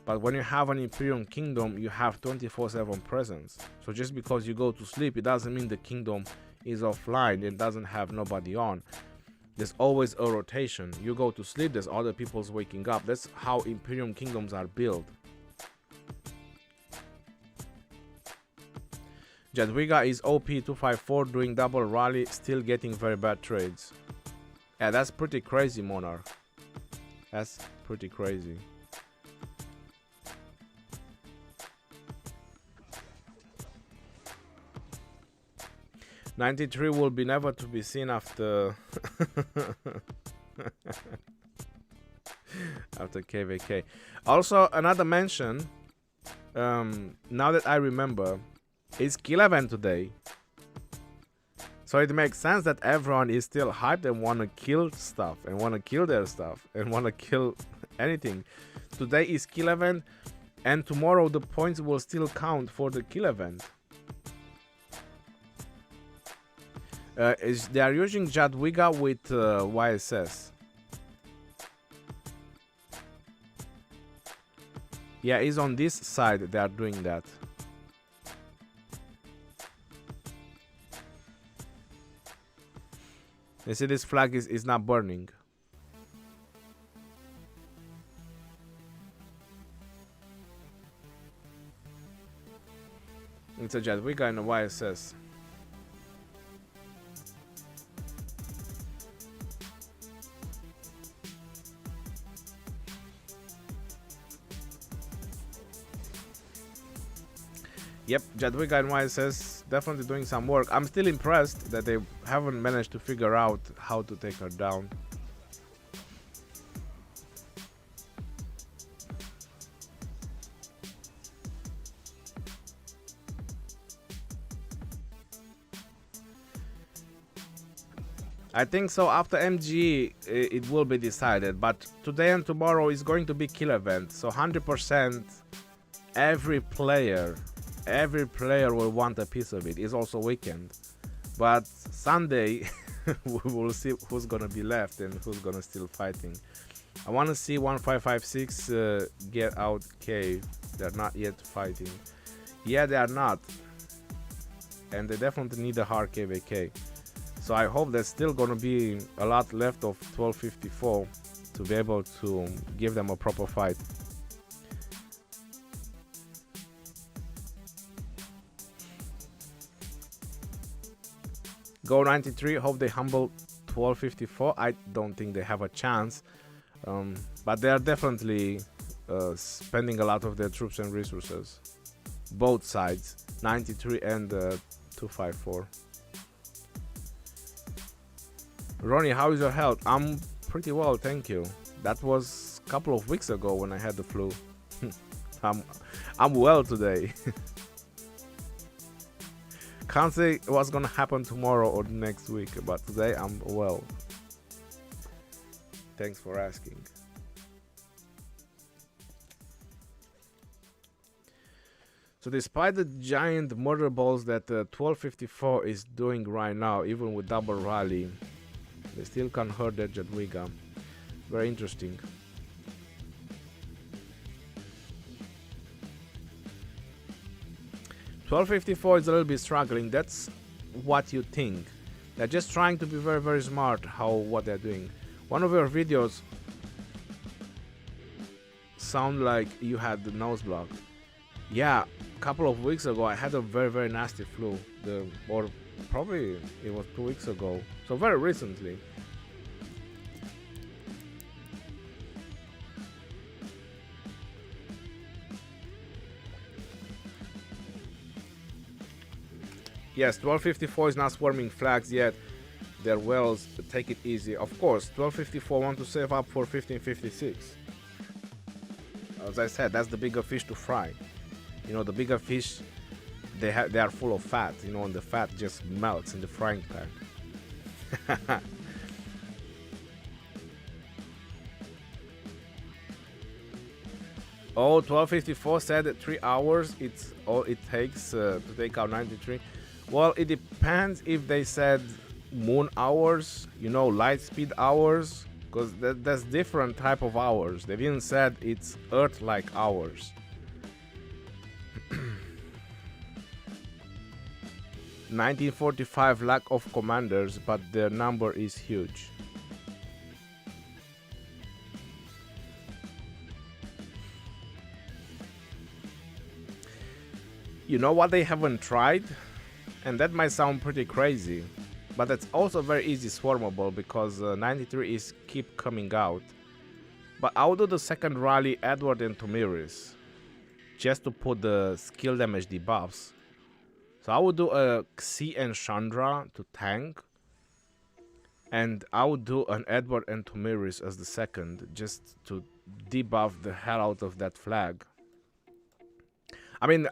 But when you have an Imperium kingdom, you have 24/7 presence. So just because you go to sleep, it doesn't mean the kingdom is offline. It doesn't have nobody on. There's always a rotation. You go to sleep, there's other people's waking up. That's how Imperium kingdoms are built. Jadwiga is OP 254 doing double rally, still getting very bad trades. Yeah, that's pretty crazy, Monarch. That's pretty crazy. '93 will be never to be seen after after KvK. Also, another mention, now that I remember, it's kill event today. So it makes sense that everyone is still hyped and wanna kill stuff and wanna kill their stuff and wanna kill anything. Today is kill event, and tomorrow the points will still count for the kill event. They are using Jadwiga with YSS. Yeah, it's on this side they are doing that. You see, this flag is not burning. It's a Jadwiga and a YSS. Yep, Jadwiga and YSS definitely doing some work. I'm still impressed that they haven't managed to figure out how to take her down. I think so. After MG, it will be decided. But today and tomorrow is going to be kill event. So 100% every player will want a piece of it. It's also weekend. But Sunday, we will see who's gonna be left and who's gonna still fighting. I want to see 1556 get out cave. They're not yet fighting. Yeah, they are not. And they definitely need a hard KvK. So I hope there's still gonna be a lot left of 1254 to be able to give them a proper fight. Go 93, hope they humble 1254. I don't think they have a chance, but they are definitely spending a lot of their troops and resources. Both sides, 93 and 254. Ronnie, how is your health? I'm pretty well, thank you. That was a couple of weeks ago when I had the flu. I'm well today. Can't say what's gonna happen tomorrow or next week, but today I'm well. Thanks for asking. So despite the giant murder balls that 1254 is doing right now, even with double rally, they still can't hurt their Jadwiga. Very interesting. $12.54 is a little bit struggling. That's what you think. They're just trying to be very, very smart what they're doing. One of your videos sound like you had the nose block. Yeah, a couple of weeks ago I had a very, very nasty flu. Or probably it was 2 weeks ago. So very recently. Yes, 1254 is not swarming flags yet. their wells, take it easy. Of course, 1254 want to save up for 1556. As I said, that's the bigger fish to fry. You know, the bigger fish, they are full of fat, you know, and the fat just melts in the frying pan. Oh, 1254 said that 3 hours it's all it takes to take out 93. Well, it depends if they said moon hours, you know, light speed hours, because that's different type of hours. They didn't said it's Earth-like hours. 1945 lack of commanders, but their number is huge. You know what they haven't tried? And that might sound pretty crazy, but it's also very easy swarmable because 93 is keep coming out. But I'll do the second rally Edward and Tomiris just to put the skill damage debuffs. So I would do a Xi and Chandra to tank, and I would do an Edward and Tomiris as the second just to debuff the hell out of that flag. I mean,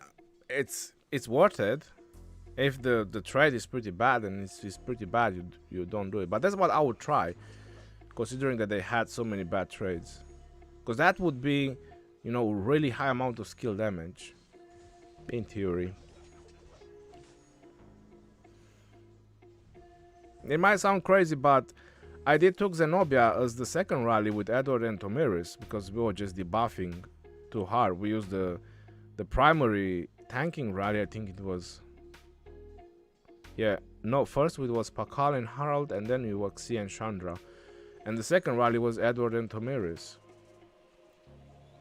it's worth it. If the trade is pretty bad, and it's pretty bad, you don't do it. But that's what I would try, considering that they had so many bad trades. Because that would be, you know, really high amount of skill damage, in theory. It might sound crazy, but I did took Zenobia as the second rally with Edward and Tomiris because we were just debuffing too hard. We used the primary tanking rally, I think it was. Yeah, no, first it was Pakal and Harald, and then we were Xi and Chandra. And the second rally was Edward and Tomiris.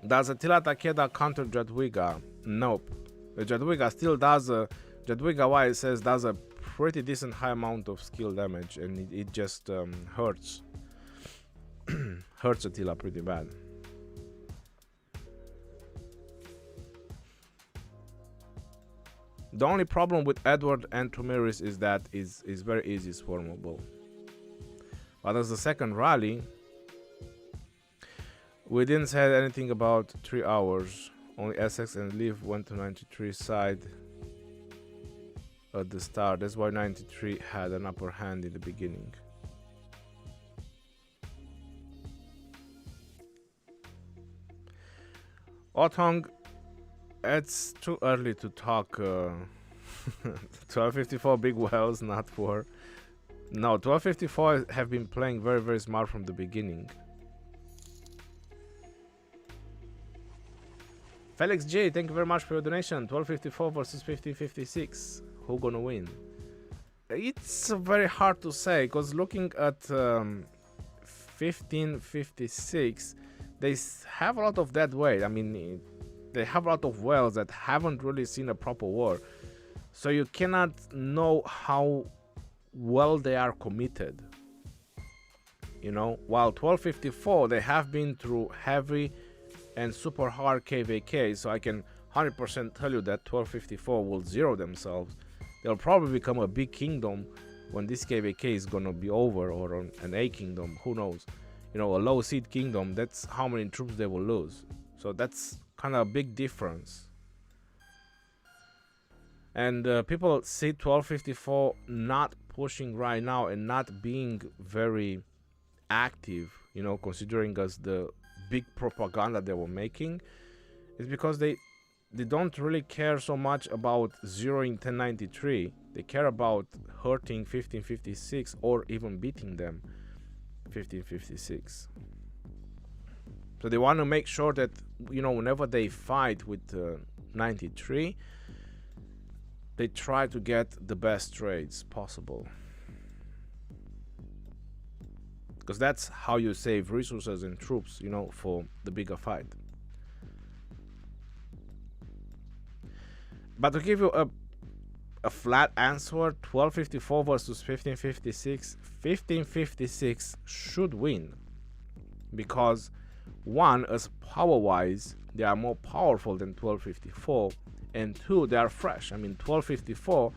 Does Attila Takeda counter Jadwiga? Nope. The Jadwiga still does a... Jadwiga, why it says, does a pretty decent high amount of skill damage, and it just hurts. Hurts Attila pretty bad. The only problem with Edward and Tomiris is that is very easy swarmable. But as the second rally, we didn't say anything about 3 hours. Only Essex and Liv went to 93 side at the start. That's why 93 had an upper hand in the beginning. Otong, it's too early to talk 1254 big wells, not for... No, 1254 have been playing very, very smart from the beginning. Felix J, thank you very much for your donation. 1254 versus 1556. Who gonna win? It's very hard to say, because looking at 1556, they have a lot of dead weight. I mean, they have a lot of wells that haven't really seen a proper war. So you cannot know how well they are committed. You know, while 1254, they have been through heavy and super hard KvK, so I can 100% tell you that 1254 will zero themselves. They'll probably become a big kingdom when this KvK is gonna be over, or an A kingdom, who knows. You know, a low seed kingdom, that's how many troops they will lose. So that's kind of a big difference. And people see 1254 not pushing right now and not being very active, you know, considering as the big propaganda they were making, is because they don't really care so much about zeroing 1093. They care about hurting 1556 or even beating them 1556. So they want to make sure that, you know, whenever they fight with 93, they try to get the best trades possible, because that's how you save resources and troops, you know, for the bigger fight. But to give you a flat answer, 1254 versus 1556, 1556 should win, because one, as power wise, they are more powerful than 1254, and two, they are fresh. I mean, 1254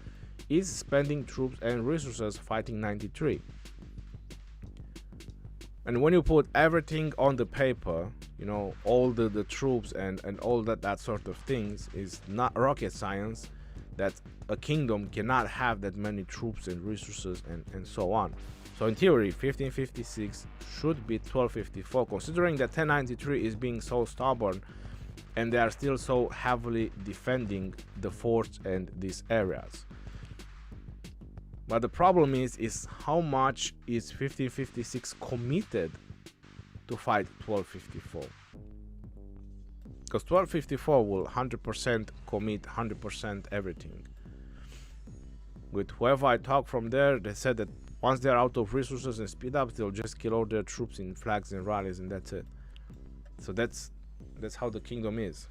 is spending troops and resources fighting 93. And when you put everything on the paper, you know, all the troops and all that sort of things, is not rocket science that a kingdom cannot have that many troops and resources and so on. So in theory, 1556 should be 1254, considering that 1093 is being so stubborn and they are still so heavily defending the forts and these areas. But the problem is how much is 1556 committed to fight 1254? Because 1254 will 100% commit 100% everything. With whoever I talk from there, they said that once they're out of resources and speed up, they'll just kill all their troops in flags and rallies, and that's it. So that's how the kingdom is.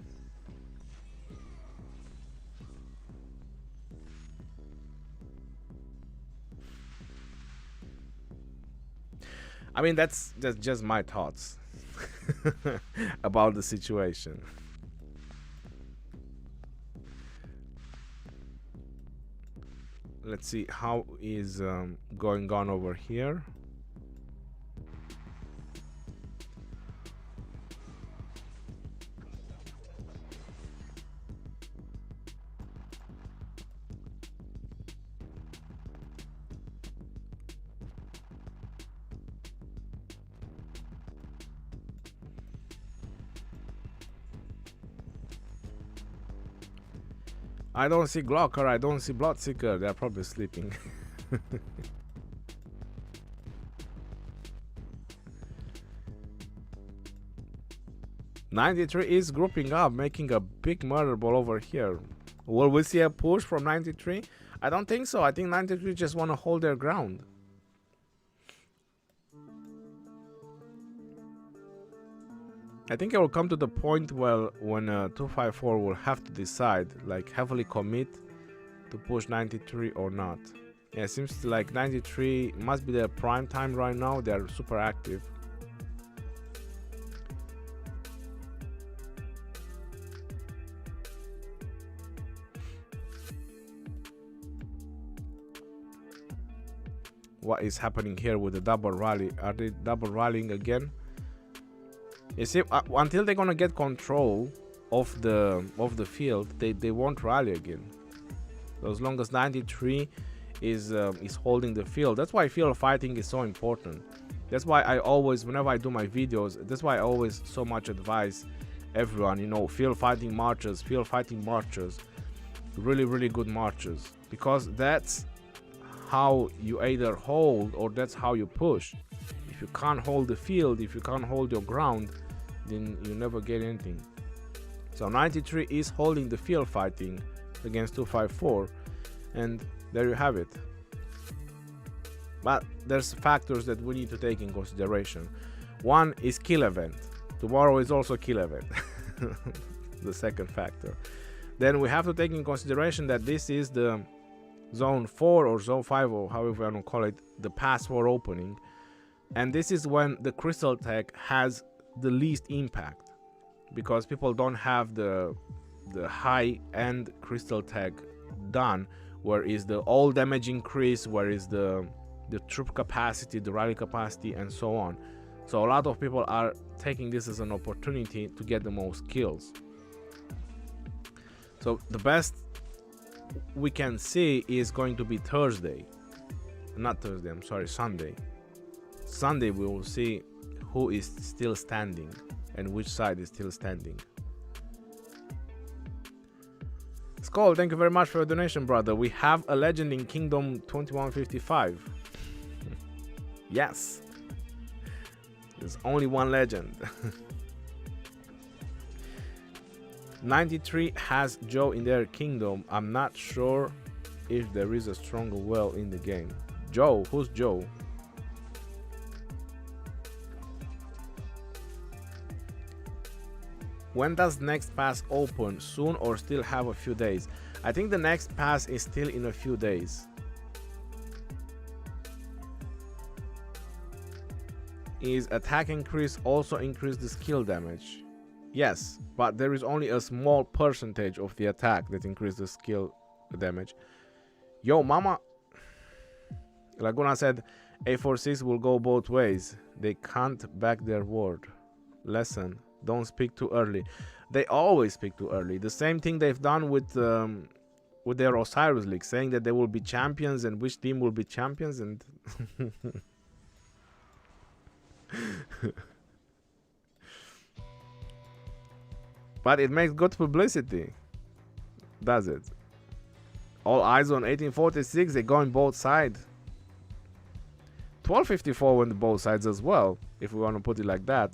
I mean, that's just my thoughts about the situation. Let's see how is going on over here. I don't see Glocker, I don't see Bloodseeker, they're probably sleeping. 93 is grouping up, making a big murder ball over here. Will we see a push from 93? I don't think so. I think 93 just want to hold their ground. I think it will come to the point when 254 will have to decide, like heavily commit to push 93 or not. Yeah, it seems like 93 must be their prime time right now. They are super active. What is happening here with the double rally? Are they double rallying again? You see, until they're gonna get control of the field, they won't rally again. So as long as 93 is holding the field, that's why field fighting is so important. That's why I always, whenever I do my videos, that's why I always so much advise everyone, you know, field fighting marches, really good marches, because that's how you either hold or that's how you push. If you can't hold the field, if you can't hold your ground, then you never get anything. So 93 is holding the field fighting against 254, and there you have it. But there's factors that we need to take in consideration. One is kill event. Tomorrow is also kill event. The second factor. Then we have to take in consideration that this is the zone 4 or zone 5, or however you want to call it, the pass 4 opening, and this is when the crystal tech has the least impact, because people don't have the high end crystal tech done, where is the all damage increase, where is the troop capacity, the rally capacity, and so on. So a lot of people are taking this as an opportunity to get the most kills. So the best we can see is going to be Thursday. Not Thursday, I'm sorry, Sunday. Sunday we will see who is still standing and which side is still standing. Skull, thank you very much for your donation, brother. We have a legend in Kingdom 2155. Yes. There's only one legend. 93 has Joe in their kingdom. I'm not sure if there is a stronger well in the game. Joe? Who's Joe? When does next pass open? Soon or still have a few days? I think the next pass is still in a few days. Is attack increase also increase the skill damage? Yes, but there is only a small percentage of the attack that increases the skill damage. Yo, mama. Laguna said, A46 will go both ways. They can't back their word. Lesson, don't speak too early. They always speak too early. The same thing they've done with their Osiris League, saying that they will be champions and which team will be champions, and but it makes good publicity, does it? All eyes on 1846. They go on both sides. 1254 went both sides as well, if we want to put it like that.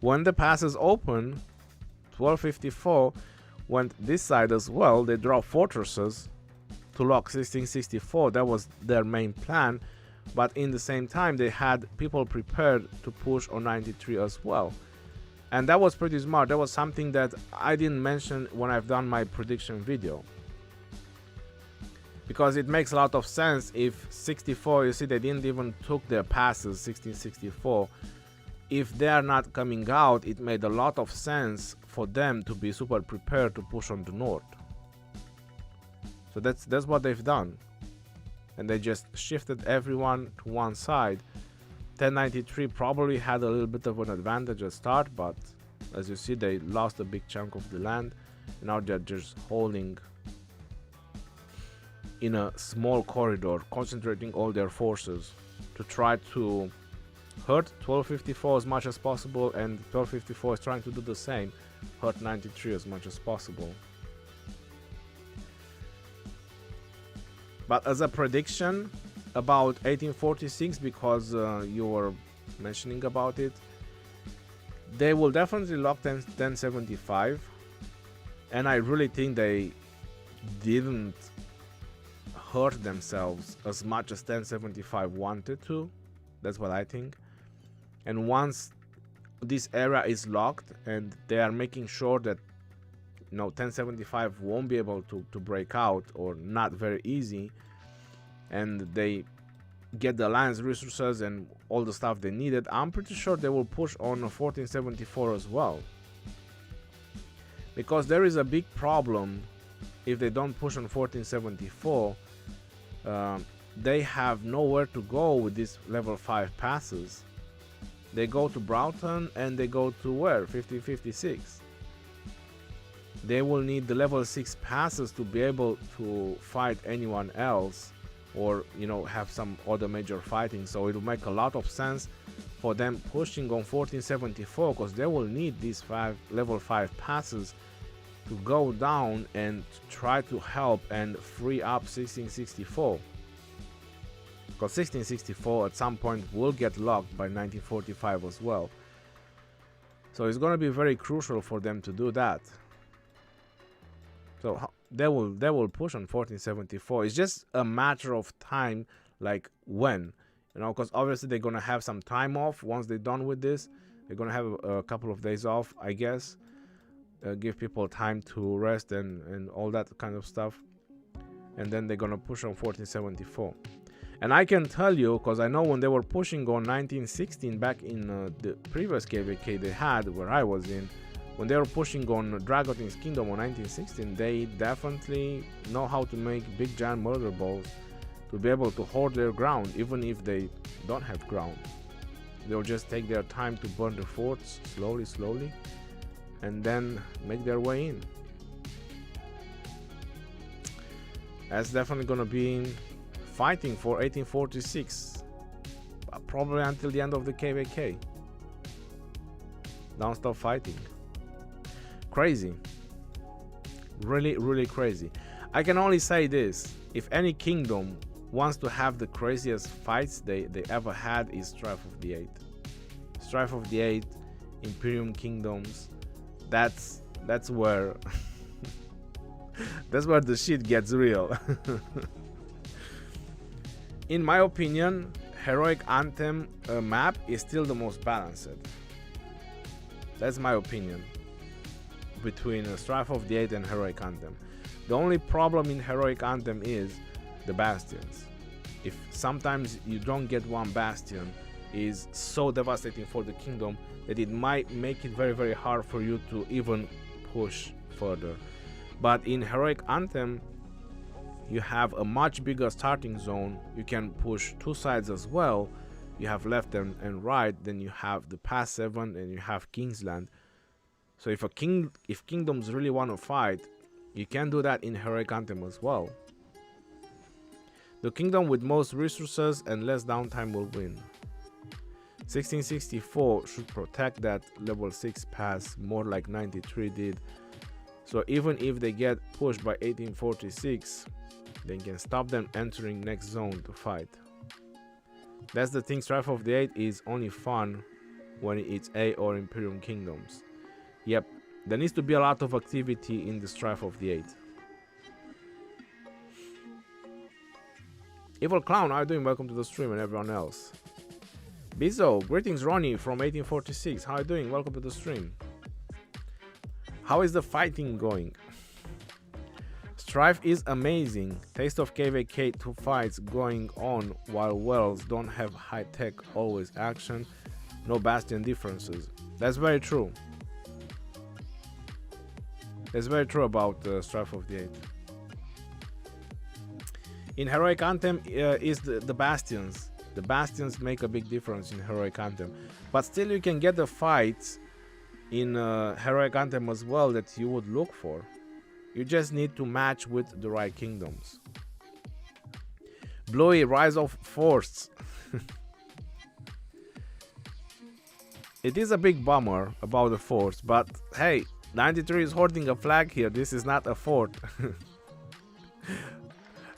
When the passes open, 1254 went this side as well. They dropped fortresses to lock 1664. That was their main plan, but in the same time they had people prepared to push on 93 as well, and that was pretty smart. That was something that I didn't mention when I've done my prediction video, because it makes a lot of sense. If 64, you see, they didn't even took their passes 1664. If they are not coming out, it made a lot of sense for them to be super prepared to push on the north. So that's what they've done, and they just shifted everyone to one side. 1093 probably had a little bit of an advantage at start, but as you see, they lost a big chunk of the land. Now they're just holding in a small corridor, concentrating all their forces to try to hurt 1254 as much as possible, and 1254 is trying to do the same, hurt 93 as much as possible. But as a prediction about 1846, because you were mentioning about it, they will definitely lock 1075, and I really think they didn't hurt themselves as much as 1075 wanted to. That's what I think. And once this area is locked and they are making sure that 1075 won't be able to break out, or not very easy, and they get the alliance resources and all the stuff they needed, I'm pretty sure they will push on 1474 as well, because there is a big problem. If they don't push on 1474, they have nowhere to go with these level 5 passes. They go to Broughton and they go to where? 1556. They will need the level 6 passes to be able to fight anyone else, or have some other major fighting. So it will make a lot of sense for them pushing on 1474, because they will need these level 5 passes to go down and try to help and free up 1664, because 1664 at some point will get locked by 1945 as well. So it's going to be very crucial for them to do that. So they will push on 1474. It's just a matter of time, like when, because obviously they're going to have some time off once they're done with this. They're going to have a couple of days off, I guess. Give people time to rest and all that kind of stuff, and then they're gonna push on 1474. And I can tell you, because I know when they were pushing on 1916 back in the previous KvK they had, where I was in, when they were pushing on Dragotin's Kingdom on 1916, they definitely know how to make big giant murder balls to be able to hold their ground, even if they don't have ground. They'll just take their time to burn the forts slowly, and then make their way in. That's definitely gonna be fighting for 1846, probably until the end of the KvK. Non-stop fighting. Crazy. Really crazy. I can only say this: if any kingdom wants to have the craziest fights they ever had, is Strife of the Eight. Strife of the Eight, Imperium kingdoms. That's where that's where the shit gets real. In my opinion, Heroic Anthem map is still the most balanced. That's my opinion between Strife of the Eight and Heroic Anthem. The only problem in Heroic Anthem is the bastions. If sometimes you don't get one bastion, is so devastating for the kingdom that it might make it very hard for you to even push further. But in Heroic Anthem, you have a much bigger starting zone. You can push two sides as well. You have left and right. Then you have the Pass 7 and you have Kingsland. So if kingdoms really want to fight, you can do that in Heroic Anthem as well. The kingdom with most resources and less downtime will win. 1664 should protect that level 6 pass more like 93 did. So even if they get pushed by 1846, they can stop them entering next zone to fight. That's the thing, Strife of the 8 is only fun when it's A or Imperium kingdoms. Yep, there needs to be a lot of activity in the Strife of the 8. Evil Clown, how are you doing? Welcome to the stream, and everyone else. Bizzo, greetings Ronnie from 1846. How are you doing? Welcome to the stream. How is the fighting going? Strife is amazing. Taste of KvK 2 fights going on while Wells don't have high tech, always action, no bastion differences. That's very true. That's very true about Strife of the 8. In Heroic Anthem is the bastions. The bastions make a big difference in Heroic Anthem. But still you can get the fights in Heroic Anthem as well that you would look for. You just need to match with the right kingdoms. Bluey, Rise of Force. It is a big bummer about the force, but hey, 93 is holding a flag here. This is not a fort.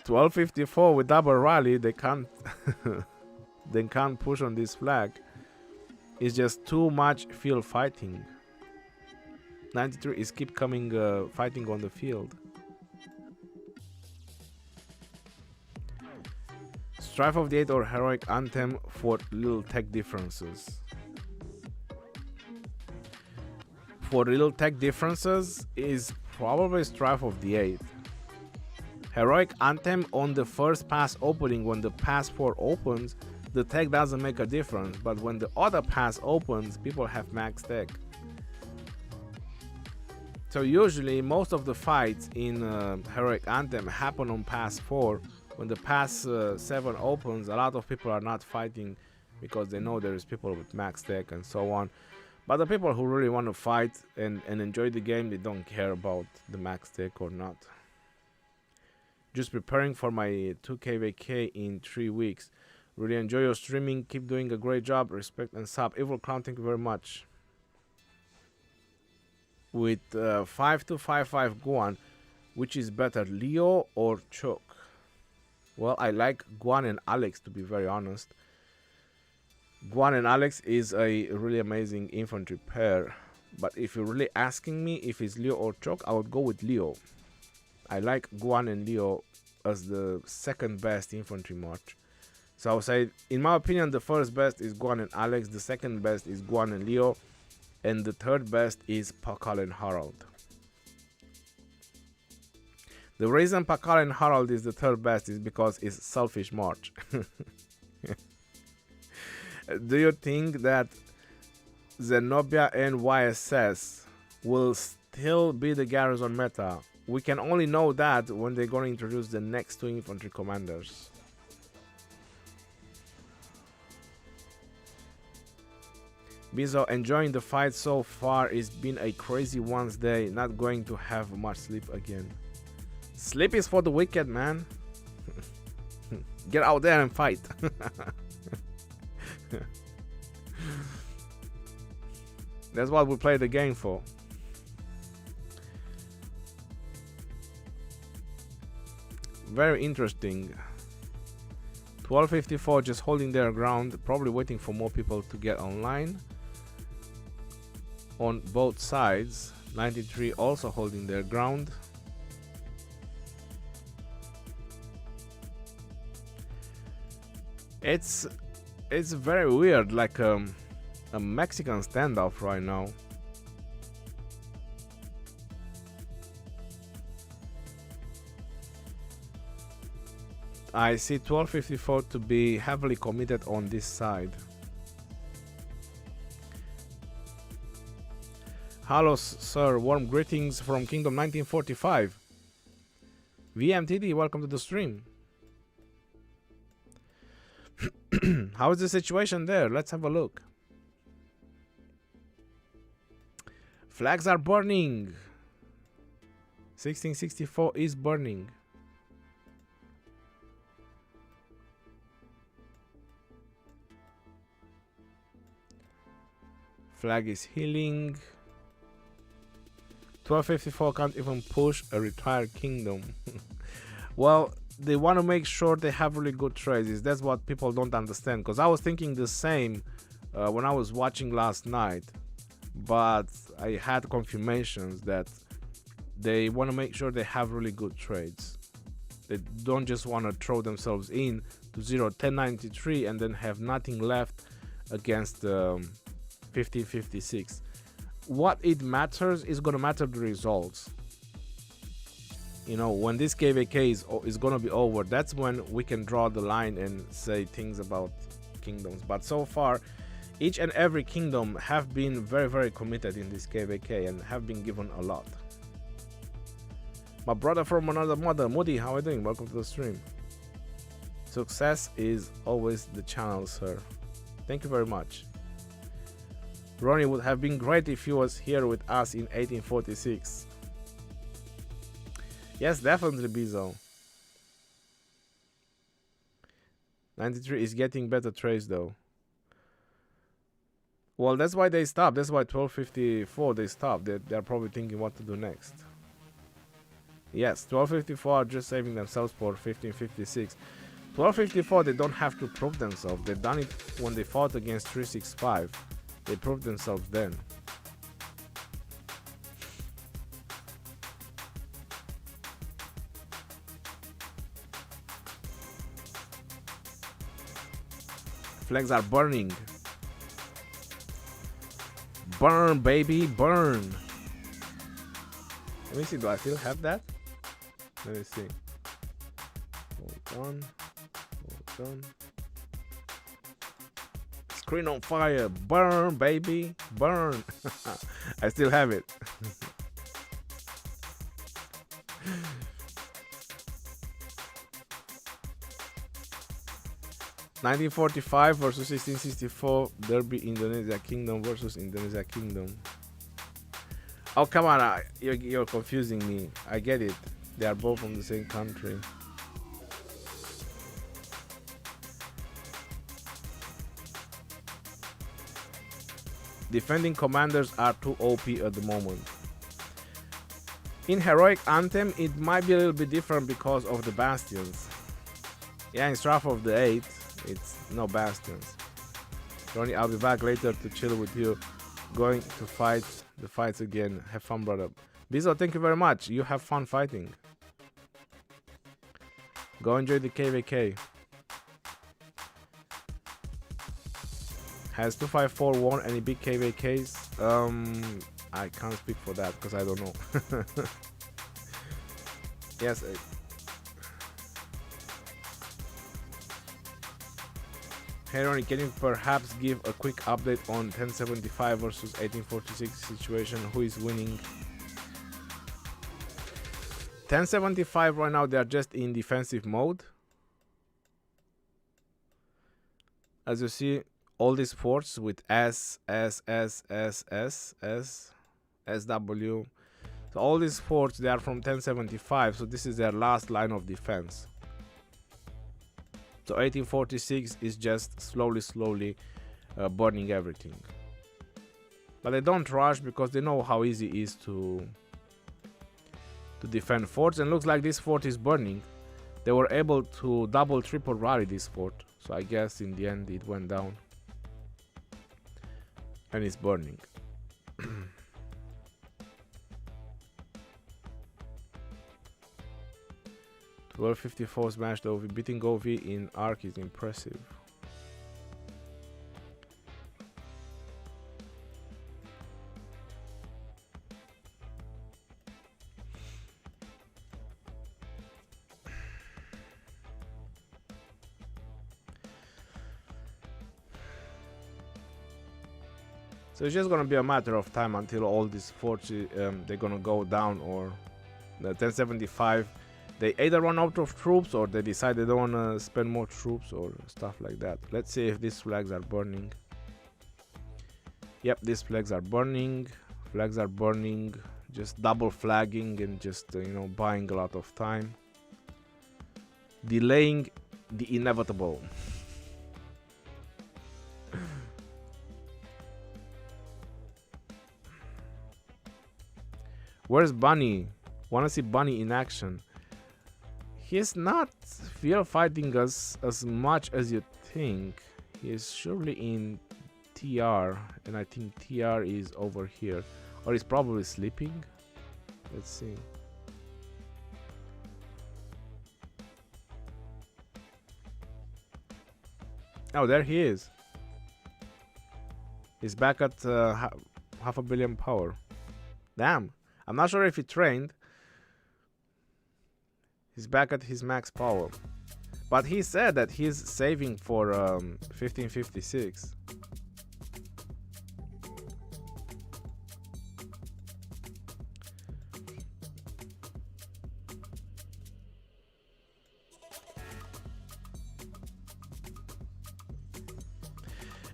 1254 with double rally, they can't they can't push on this flag. It's just too much field fighting. 93 is keep coming fighting on the field. Strife of the 8 or Heroic Anthem for little tech differences. For little tech differences is probably Strife of the 8. Heroic Anthem on the first pass opening, when the pass 4 opens, the tech doesn't make a difference, but when the other pass opens, people have max tech. So usually most of the fights in Heroic Anthem happen on pass 4. When the pass 7 opens, a lot of people are not fighting because they know there is people with max tech and so on. But the people who really want to fight and enjoy the game, they don't care about the max tech or not. Just preparing for my 2 KvK in 3 weeks. Really enjoy your streaming. Keep doing a great job. Respect and sub. Evil Clown, thank you very much. With 5255 Guan, which is better, Leo or Choke? Well, I like Guan and Alex, to be very honest. Guan and Alex is a really amazing infantry pair, but if you're really asking me if it's Leo or Choke, I would go with Leo. I like Guan and Leo as the second best infantry march. So I would say, in my opinion, the first best is Guan and Alex, the second best is Guan and Leo, and the third best is Pakal and Harald. The reason Pakal and Harald is the third best is because it's selfish march. Do you think that Zenobia and YSS will still be the garrison meta? We can only know that when they're going to introduce the next 2 infantry commanders. Bizzo, enjoying the fight so far. It's been a crazy one's day. Not going to have much sleep again. Sleep is for the wicked, man. Get out there and fight. That's what we play the game for. Very interesting. 1254 just holding their ground, probably waiting for more people to get online. On both sides, 93 also holding their ground. It's very weird, like a Mexican standoff right now. I see 1254 to be heavily committed on this side. Hello, sir. Warm greetings from Kingdom 1945. VMTD, welcome to the stream. How is the situation there? Let's have a look. Flags are burning. 1664 is burning. Flag is healing. 1254 can't even push a retired kingdom. Well, they want to make sure they have really good trades. That's what people don't understand, because I was thinking the same when I was watching last night, but I had confirmations that they want to make sure they have really good trades. They don't just want to throw themselves in to 1093 and then have nothing left against 1556. What it matters is going to matter the results. You know, when this KvK is going to be over, that's when we can draw the line and say things about kingdoms. But so far, each and every kingdom have been very, very committed in this KvK and have been given a lot. My brother from another mother, Moody, how are you doing? Welcome to the stream. Success is always the channel, sir. Thank you very much. Ronnie would have been great if he was here with us in 1846. Yes, definitely, Bizo. 93 is getting better trades though. Well, that's why they stopped. That's why 1254 they stopped. They're probably thinking what to do next. Yes, 1254 are just saving themselves for 1556. 1254 they don't have to prove themselves. They've done it when they fought against 365. They proved themselves then. Flags are burning. Burn, baby, burn. Let me see, do I still have that? Let me see. Hold on. Hold on. Screen on fire. Burn, baby. Burn. I still have it. 1945 versus 1664 Derby Indonesia Kingdom versus Indonesia Kingdom. Oh, come on, you're confusing me. I get it. They are both from the same country. Defending commanders are too OP at the moment. In Heroic Anthem, it might be a little bit different because of the bastions. Yeah, in Strife of the 8, it's no bastions. Ronnie, I'll be back later to chill with you. Going to fight the fights again. Have fun, brother. Bizo, thank you very much. You have fun fighting. Go enjoy the KvK. Has 254 won any big KvKs? I can't speak for that because I don't know. Yes. Hey Ronnie, can you perhaps give a quick update on 1075 versus 1846 situation? Who is winning? 1075 right now, they are just in defensive mode. As you see, all these forts with S, S, S, S, S, S, SW. So all these forts, they are from 1075. So this is their last line of defense. So 1846 is just slowly burning everything. But they don't rush because they know how easy it is to defend forts. And looks like this fort is burning. They were able to triple rally this fort. So I guess in the end it went down. And it's burning. 1254 smashed OV. Beating OV in Arc is impressive. So it's just gonna be a matter of time until all these forts they're gonna go down, or the 1075 They either run out of troops or they decide they don't want to spend more troops or stuff like that. Let's see if these flags are burning. Yep, these flags are burning. Flags are burning. Just double flagging and just, you know, buying a lot of time. Delaying the inevitable. Where's Bunny? Wanna see Bunny in action? He's not field fighting us as much as you think. He is surely in TR, and I think TR is over here. Or he's probably sleeping. Let's see. Oh, there he is. He's back at half a billion power. Damn. I'm not sure if he trained. He's back at his max power. But he said that he's saving for 1556.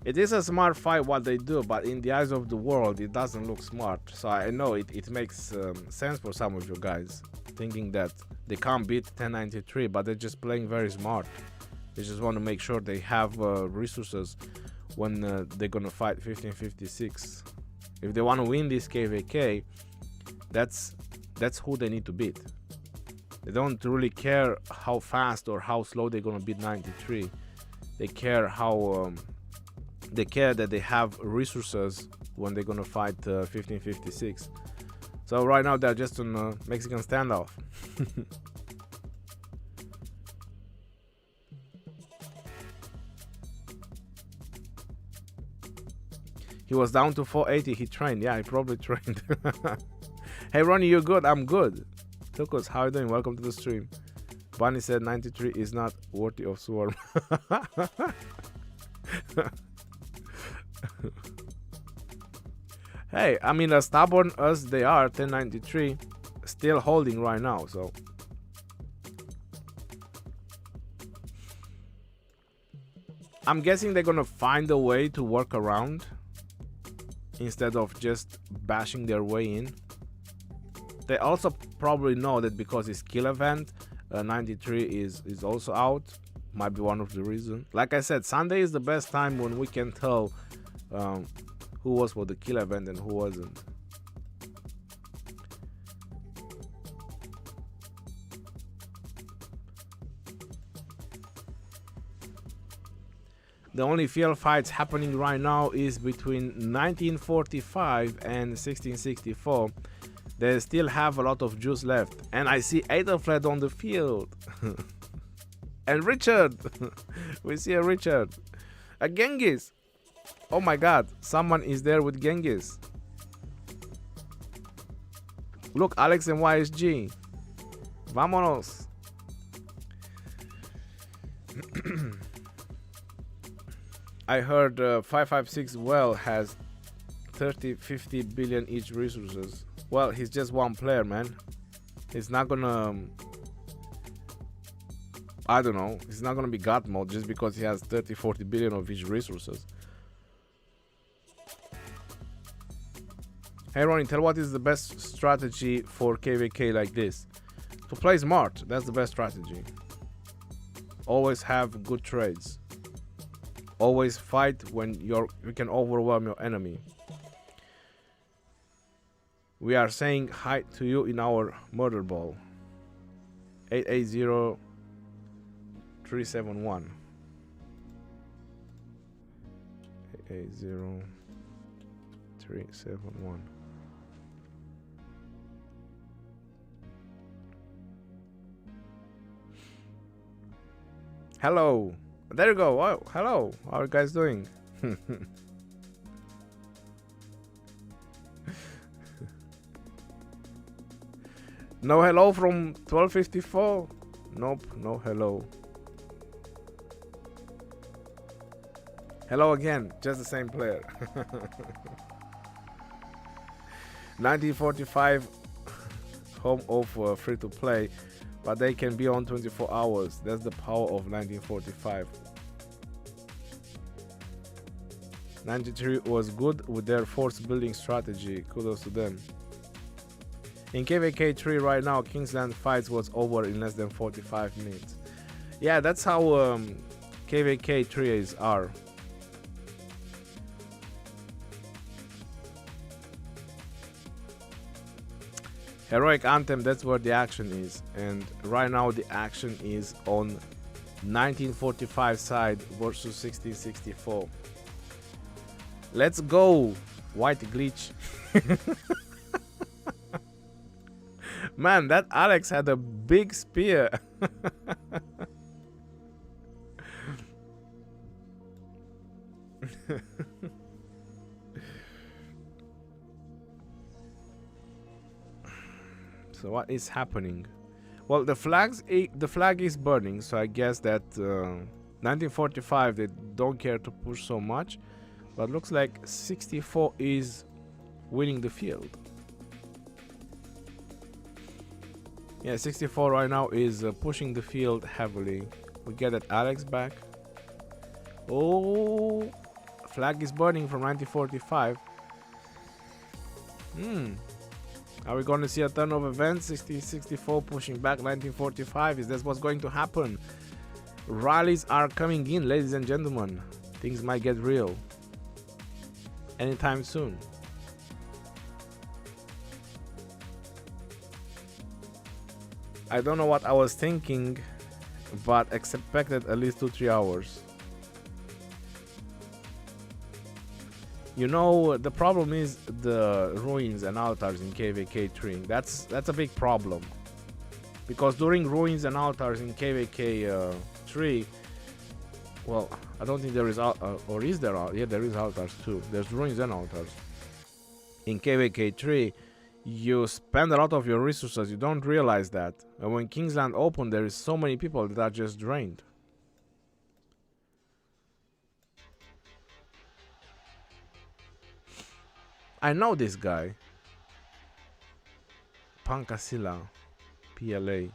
It is a smart fight what they do, but in the eyes of the world it doesn't look smart. So I know it makes sense for some of you guys, thinking that they can't beat 1093, but they're just playing very smart. They just want to make sure they have resources when they're gonna fight 1556. If they want to win this KvK, that's who they need to beat. They don't really care how fast or how slow they're gonna beat 93. They care how they care that they have resources when they're gonna fight 1556. So right now they're just on a Mexican standoff. He was down to 480. He trained. Yeah, he probably trained. Hey Ronnie, you good? I'm good. Tukos, how you doing? Welcome to the stream. Bunny said 93 is not worthy of swarm. Hey, I mean, as stubborn as they are, 1093 still holding right now, so I'm guessing they're gonna find a way to work around instead of just bashing their way in. They also probably know that because it's kill event, 93 is also out. Might be one of the reasons. Like I said, Sunday is the best time when we can tell who was for the kill event and who wasn't. The only field fights happening right now is between 1945 and 1664. They still have a lot of juice left. And I see Aethelflaed on the field. And Richard. We see a Richard. A Genghis. Oh my god, someone is there with Genghis. Look, Alex and YSG. Vámonos. I heard 556 well has 30-50 billion each resources. Well, he's just one player, man. He's not gonna, I don't know, he's not gonna be God mode just because he has 30-40 billion of each resources. Hey Ronnie, tell what is the best strategy for KvK like this? To play smart, that's the best strategy. Always have good trades. Always fight when you can overwhelm your enemy. We are saying hi to you in our murder ball. 880371. 880371. Hello. There you go. Oh, hello. How are you guys doing? No hello from 1254? Nope, no hello. Hello again, just the same player. 1945, home of free to play. but they can be on 24 hours. That's the power of 1945. 93 was good with their force building strategy. Kudos to them. In KvK 3 right now, Kingsland fights was over in less than 45 minutes. Yeah, that's how KvK 3s are. Heroic Anthem, that's where the action is. And right now the action is on 1945 side versus 1664. Let's go, white glitch. Man, that Alex had a big spear. So what is happening? Well, the flag is burning, so I guess that 1945 they don't care to push so much, but looks like 64 is winning the field. Yeah, 64 right now is pushing the field heavily. We get that Alex back. Oh, flag is burning from 1945. Are we going to see a turn of events? 64 pushing back 1945. Is that what's going to happen? Rallies are coming in, ladies and gentlemen. Things might get real anytime soon. I don't know what I was thinking, but expected at least 2-3 hours. You know, the problem is the ruins and altars in KvK 3. That's a big problem, because during ruins and altars in KvK 3, well, I don't think there is or is there? Yeah, there is altars too. There's ruins and altars in KvK 3. You spend a lot of your resources, you don't realize that. And when Kingsland opened, there is so many people that are just drained. I know this guy. Pankasila, PLA.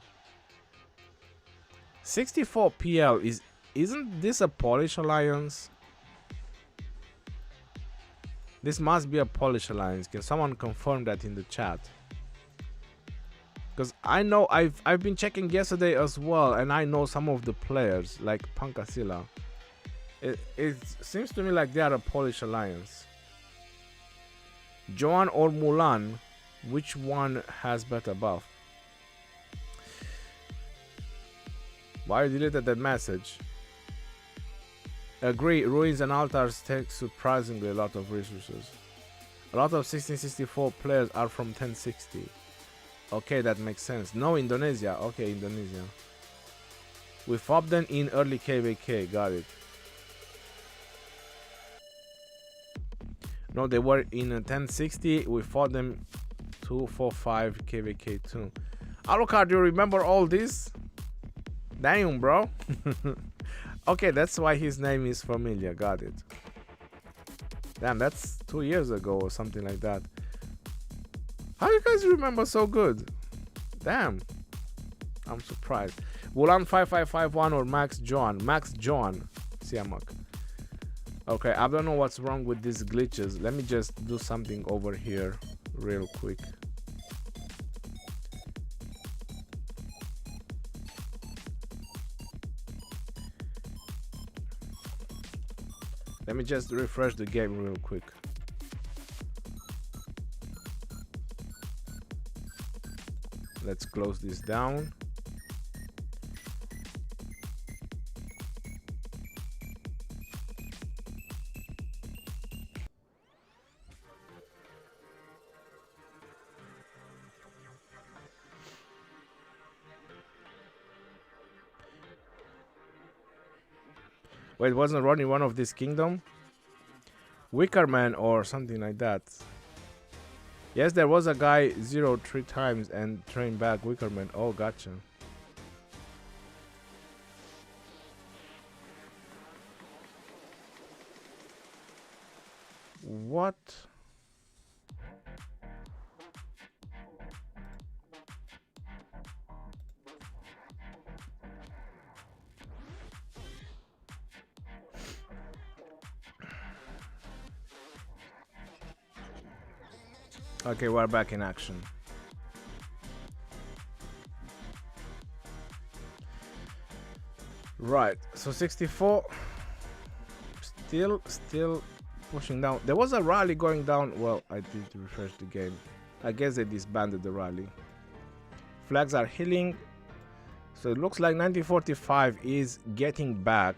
64 PL isn't this a Polish alliance? This must be a Polish alliance. Can someone confirm that in the chat? Because I know I've been checking yesterday as well, and I know some of the players like Pankasila. It seems to me like they are a Polish alliance. Joan or Mulan, which one has better buff? Why you deleted that message? Agree, ruins and altars take surprisingly a lot of resources. A lot of 1664 players are from 1060. Okay, that makes sense. No, Indonesia. Okay, Indonesia. We fought them in early KvK, got it. No, they were in 1060. We fought them 245 KvK 2. Alucard, do you remember all this? Damn, bro. Okay, that's why his name is familiar. Got it. Damn, that's 2 years ago or something like that. How you guys remember so good? Damn. I'm surprised. Wulan 5551 or Max John? Max John. Siamak. Okay, I don't know what's wrong with these glitches. Let me just do something over here real quick. Let me just refresh the game real quick. Let's close this down. Wait, wasn't running one of this kingdom? Wickerman or something like that. Yes, there was a guy 0-3 times and trained back Wickerman. Oh, gotcha. What? Okay, we're back in action. Right, so 64 still pushing down. There was a rally going down. Well, I did refresh the game. I guess they disbanded the rally. Flags are healing. So it looks like 1945 is getting back,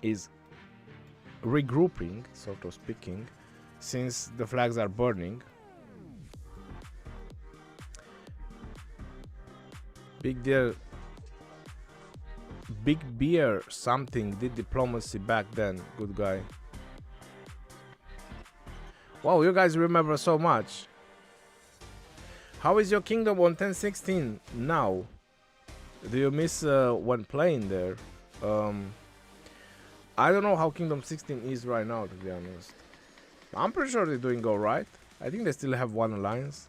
is regrouping, sort of speaking, since the flags are burning. Big deal. Big Beer something did diplomacy back then. Good guy. Wow, you guys remember so much. How is your kingdom on 1016 now? Do you miss when playing there? I don't know how Kingdom 16 is right now, to be honest. I'm pretty sure they're doing alright. I think they still have one alliance.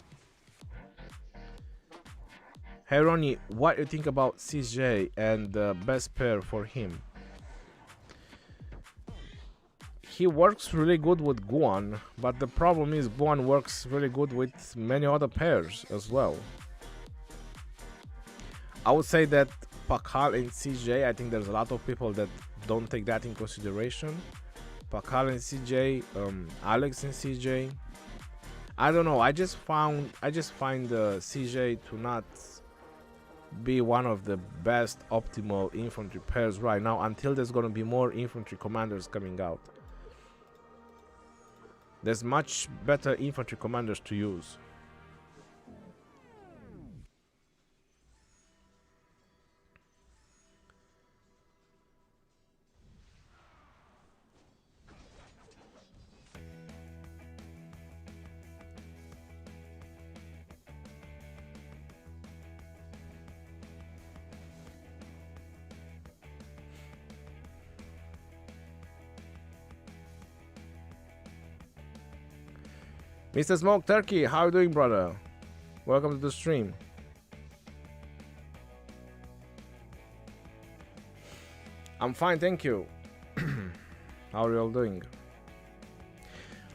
Hey Ronnie, what do you think about CJ and the best pair for him? He works really good with Guan, but the problem is Guan works really good with many other pairs as well. I would say that Pakal and CJ, I think there's a lot of people that don't take that in consideration. Pakal and CJ, Alex and CJ. I don't know. I just find CJ to not be one of the best optimal infantry pairs right now until there's gonna be more infantry commanders coming out. There's much better infantry commanders to use. Mr. Smoke Turkey, how you doing, brother? Welcome to the stream. I'm fine, thank you. How are you all doing?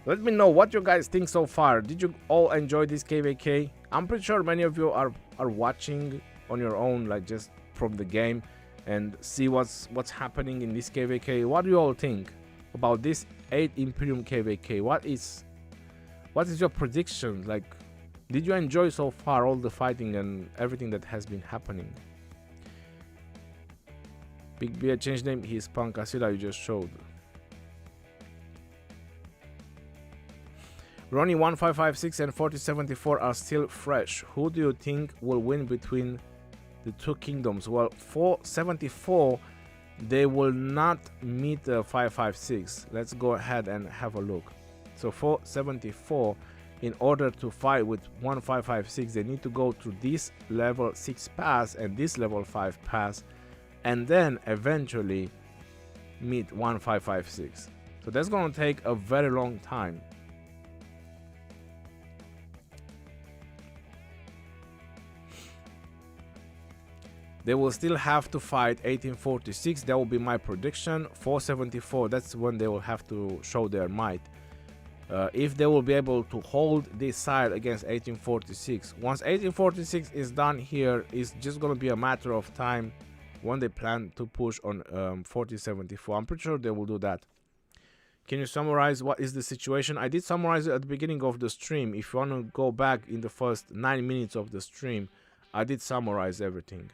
Let me know what you guys think so far. Did you all enjoy this KvK? I'm pretty sure many of you are watching on your own, like just from the game, and see what's happening in this KvK. What do you all think about this 8 Imperium KvK? What is your prediction? Like, did you enjoy so far all the fighting and everything that has been happening? Big Beer changed name, he's Punk Asila you just showed. Ronnie 1556 and 4074 are still fresh. Who do you think will win between the two kingdoms? Well, 474, they will not meet 556. Let's go ahead and have a look. So 474, in order to fight with 1556, they need to go to this level 6 pass and this level 5 pass, and then eventually meet 1556. So that's going to take a very long time. They will still have to fight 1846. That will be my prediction. 474, that's when they will have to show their might. If they will be able to hold this side against 1846. Once 1846 is done here, it's just going to be a matter of time when they plan to push on 4074. I'm pretty sure they will do that. Can you summarize what is the situation? I did summarize it at the beginning of the stream. If you want to go back in the first 9 minutes of the stream, I did summarize everything.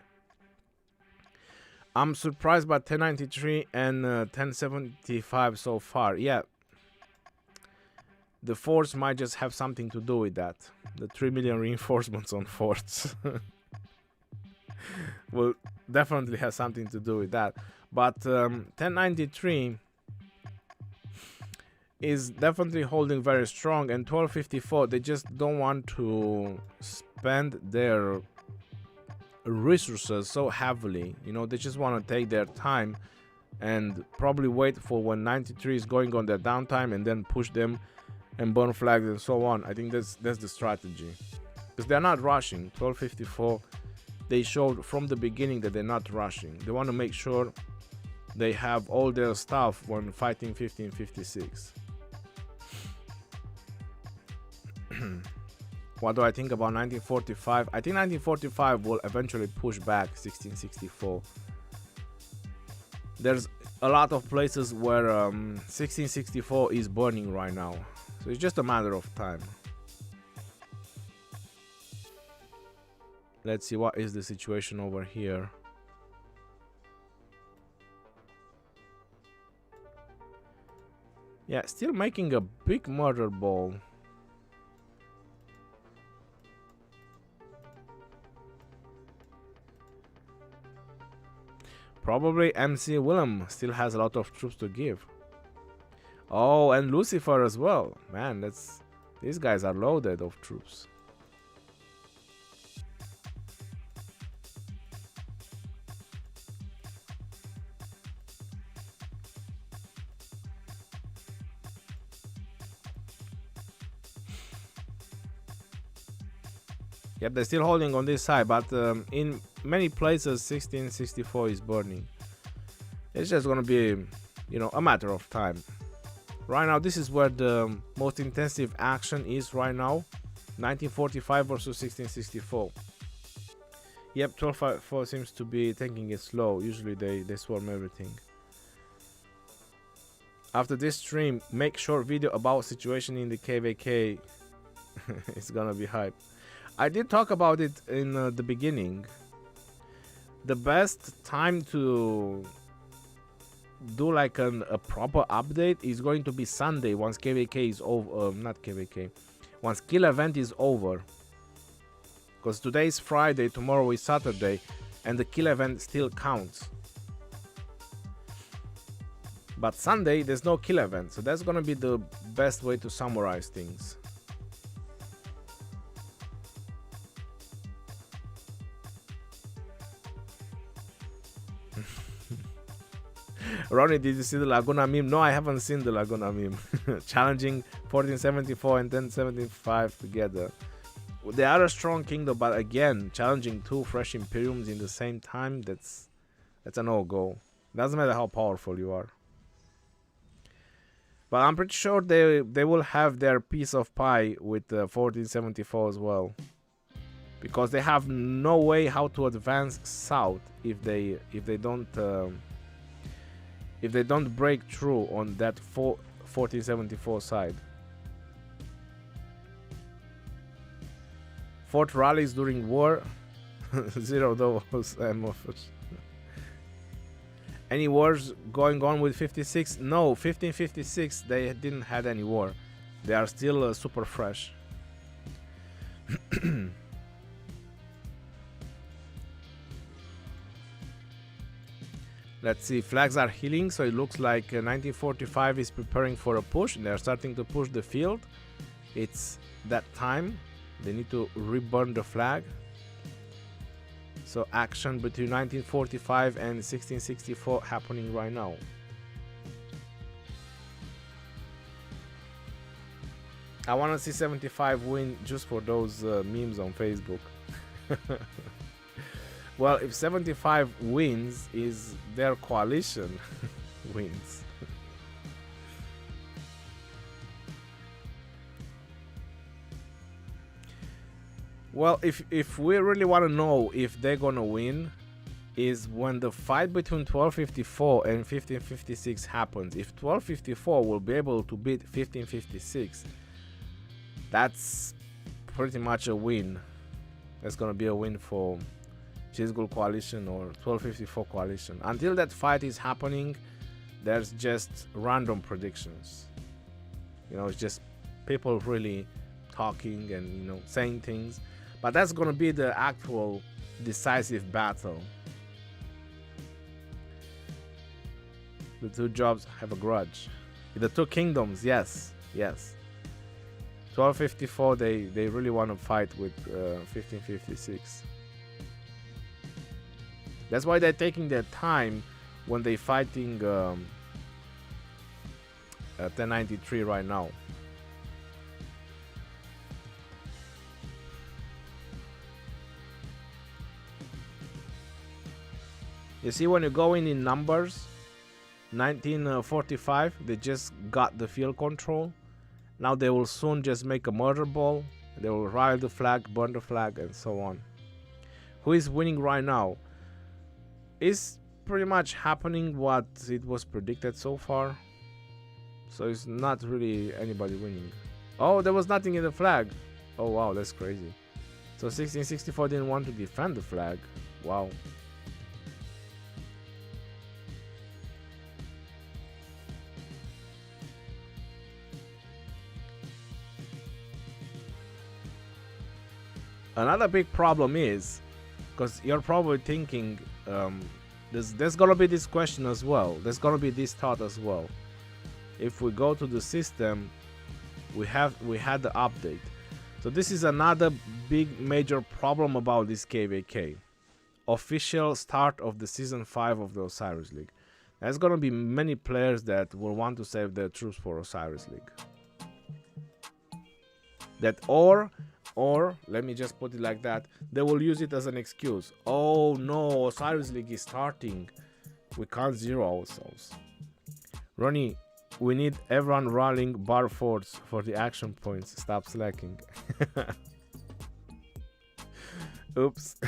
I'm surprised by 1093 and 1075 so far. Yeah. The force might just have something to do with that. The 3 million reinforcements on forts will definitely have something to do with that. But 1093 is definitely holding very strong, and 1254, they just don't want to spend their resources so heavily. You know, they just want to take their time and probably wait for when 93 is going on their downtime and then push them and burn flags and so on. I think that's the strategy, because they're not rushing. 1254, they showed from the beginning that they're not rushing. They want to make sure they have all their stuff when fighting 1556. What do I think about 1945? I think 1945 will eventually push back 1664. There's a lot of places where 1664 is burning right now, so it's just a matter of time. Let's see what is the situation over here. Yeah, still making a big murder ball. Probably MC Willem still has a lot of troops to give. Oh, and Lucifer as well. Man, these guys are loaded of troops. Yep, they're still holding on this side, but in many places 1664 is burning. It's just gonna be, you know, a matter of time. Right now, this is where the most intensive action is right now. 1945 versus 1664. Yep, 1254 seems to be taking it slow. Usually they swarm everything. After this stream, make short video about situation in the KvK. It's gonna be hype. I did talk about it in the beginning. The best time to do like a proper update is going to be Sunday once KvK is over. Not KvK. Once kill event is over. Because today is Friday, tomorrow is Saturday, and the kill event still counts. But Sunday there's no kill event, so that's gonna be the best way to summarize things. Ronnie, did you see the Laguna meme? No, I haven't seen the Laguna meme. Challenging 1474 and 1075 together. They are a strong kingdom, but again, challenging two fresh Imperiums in the same time, that's a no-go. Doesn't matter how powerful you are. But I'm pretty sure they will have their piece of pie with 1474 as well. Because they have no way how to advance south if they don't break through on that 1474 side. Fort rallies during war. Zero those offers. Any wars going on with 56? No, 1556 they didn't had any war. They are still super fresh. Let's see, flags are healing, so it looks like 1945 is preparing for a push. They're starting to push the field. It's that time. They need to reburn the flag. So action between 1945 and 1664 happening right now. I want to see 75 win just for those memes on Facebook. Well, if 75 wins, is their coalition wins. Well, if we really want to know if they're gonna win, is when the fight between 1254 and 1556 happens. If 1254 will be able to beat 1556, that's pretty much a win. That's gonna be a win for Chisgul coalition or 1254 coalition. Until that fight is happening, there's just random predictions. You know, it's just people really talking and, you know, saying things. But that's gonna be the actual decisive battle. The two jobs have a grudge. The two kingdoms, yes. 1254, they really want to fight with 1556. That's why they're taking their time when they're fighting 1093 right now. You see, when you go in numbers, 1945, they just got the field control. Now they will soon just make a murder ball. They will rally the flag, burn the flag, and so on. Who is winning right now? Is pretty much happening what it was predicted so far. So it's not really anybody winning. Oh, there was nothing in the flag. Oh wow, that's crazy. So 1664 didn't want to defend the flag. Wow. Another big problem is, because you're probably thinking, there's gonna be this question as well. There's gonna be this thought as well. If we go to the system, we had the update. So this is another big major problem about this KvK. Official start of the season 5 of the Osiris League. There's gonna be many players that will want to save their troops for Osiris League. That or let me just put it like that, they will use it as an excuse. Oh no, Osiris League is starting, we can't zero ourselves. Ronnie, we need everyone rallying bar forts for the action points. Stop slacking. Oops.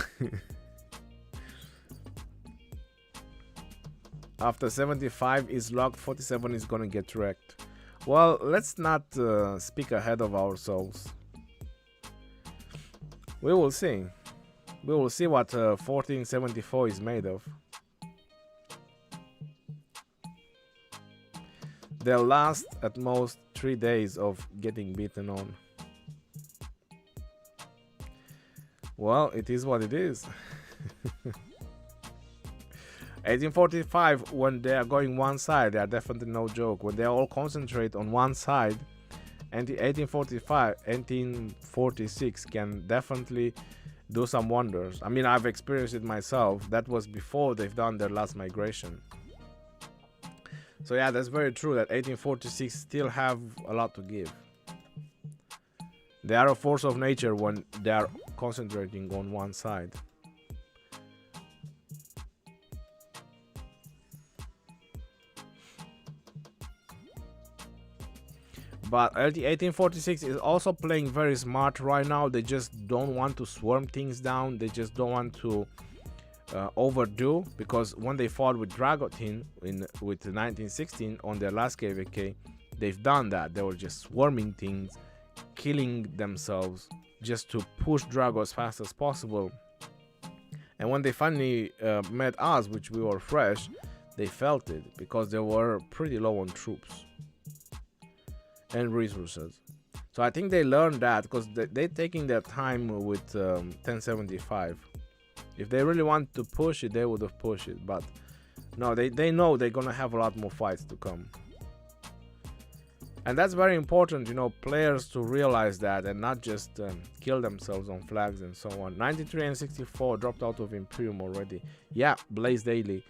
After 75 is locked, 47 is gonna get wrecked. Well, let's not speak ahead of ourselves. We will see. We will see what 1474 is made of. They'll last at most 3 days of getting beaten on. Well, it is what it is. 1845, when they are going one side, they are definitely no joke. When they all concentrate on one side, and the 1846 can definitely do some wonders. I mean, I've experienced it myself. That was before they've done their last migration. So yeah, that's very true that 1846 still have a lot to give. They are a force of nature when they are concentrating on one side. But 1846 is also playing very smart right now. They just don't want to swarm things down. They just don't want to overdo, because when they fought with Dragotin with 1916 on their last KvK, they've done that. They were just swarming things, killing themselves just to push Drago as fast as possible. And when they finally met us, which we were fresh, they felt it because they were pretty low on troops and resources. So I think they learned that, because they're taking their time with 1075. If they really want to push it, they would have pushed it, but no, they know they're gonna have a lot more fights to come. And that's very important, you know, players to realize that and not just kill themselves on flags and so on. 93 and 64 dropped out of Imperium already. Yeah, Blaze Daily.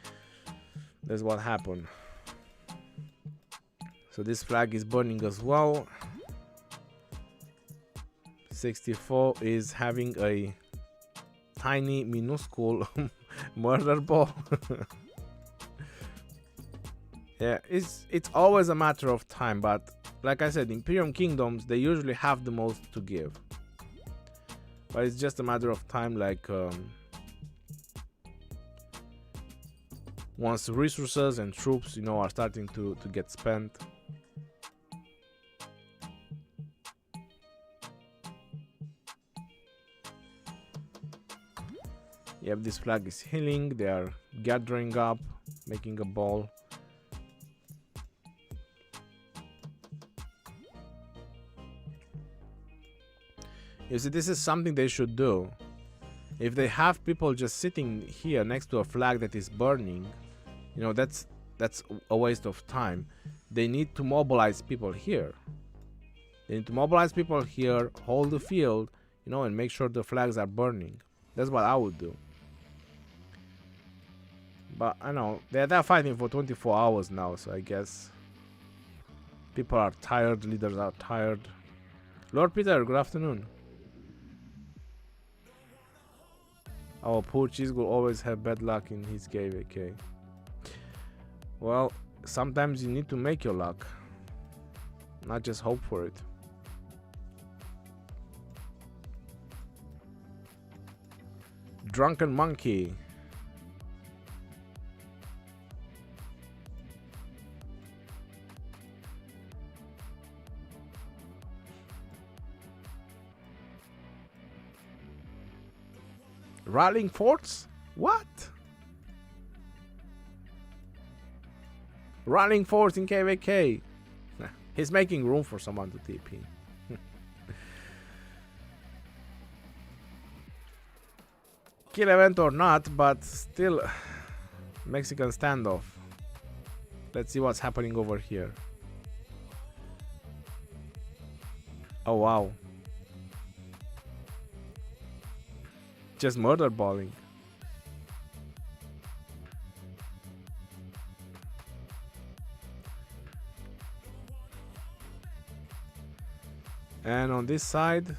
That's what happened. So this flag is burning as well. 64 is having a tiny, minuscule murder ball. Yeah, it's always a matter of time, but like I said, Imperium Kingdoms, they usually have the most to give. But it's just a matter of time, like once resources and troops, you know, are starting to get spent. Yep, this flag is healing. They are gathering up, making a ball. You see, this is something they should do. If they have people just sitting here next to a flag that is burning, you know, that's a waste of time. They need to mobilize people here. They need to mobilize people here, hold the field, you know, and make sure the flags are burning. That's what I would do. But I know they're fighting for 24 hours now, so I guess people are tired, leaders are tired. Lord Peter, good afternoon. Our poor cheese will always have bad luck in his KvK. Well, sometimes you need to make your luck, not just hope for it. Drunken monkey. Rallying forts? What? Rallying forts in KvK. He's making room for someone to TP. Kill event or not, but still Mexican standoff. Let's see what's happening over here. Oh wow. Just murder balling. And on this side,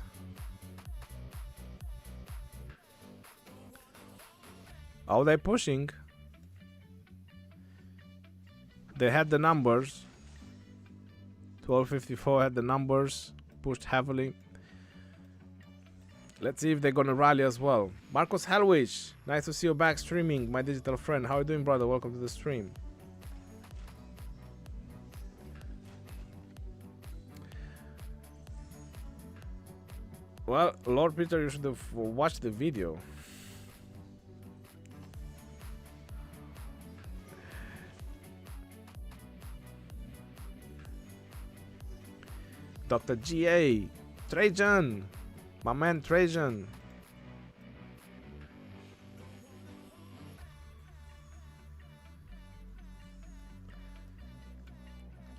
how they pushing? They had the numbers. 1254 had the numbers, pushed heavily. Let's see if they're gonna rally as well. Marcos Helwich, nice to see you back streaming, my digital friend. How are you doing, brother? Welcome to the stream. Well, Lord Peter, you should have watched the video. Dr. GA, Trajan, my man Trajan.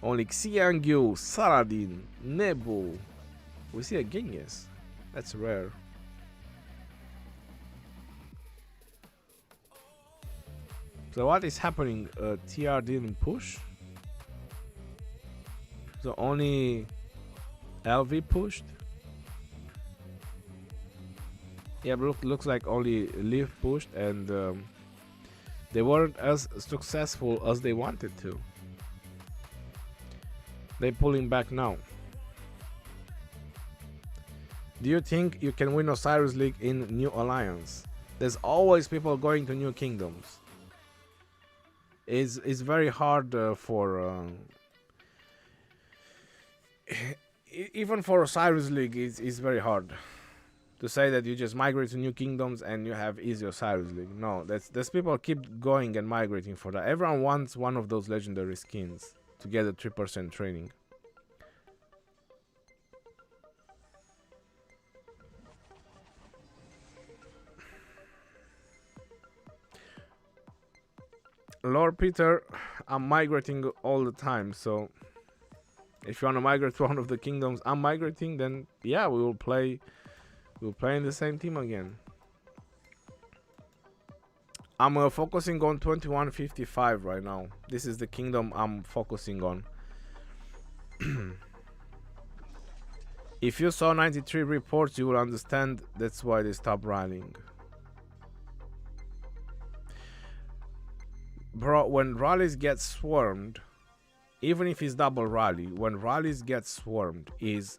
Only Xiangyu, Saladin, Nebu. We see a Genghis. That's rare. So what is happening? TR didn't push. So only LV pushed. Yeah, but looks like only Leaf pushed, and they weren't as successful as they wanted to. They're pulling back now. Do you think you can win Osiris League in New Alliance? There's always people going to new kingdoms. It's very hard for even for Osiris League. It's very hard to say that you just migrate to new kingdoms and you have easy Osiris League. No, that's people keep going and migrating for that. Everyone wants one of those legendary skins to get a 3% training. Lord Peter, I'm migrating all the time, so if you want to migrate to one of the kingdoms I'm migrating, then yeah, we'll play in the same team again. I'm focusing on 2155 right now. This is the kingdom I'm focusing on. If you saw 93 reports, you will understand that's why they stopped rallying. Bro, when rallies get swarmed, even if it's double rally, when rallies get swarmed is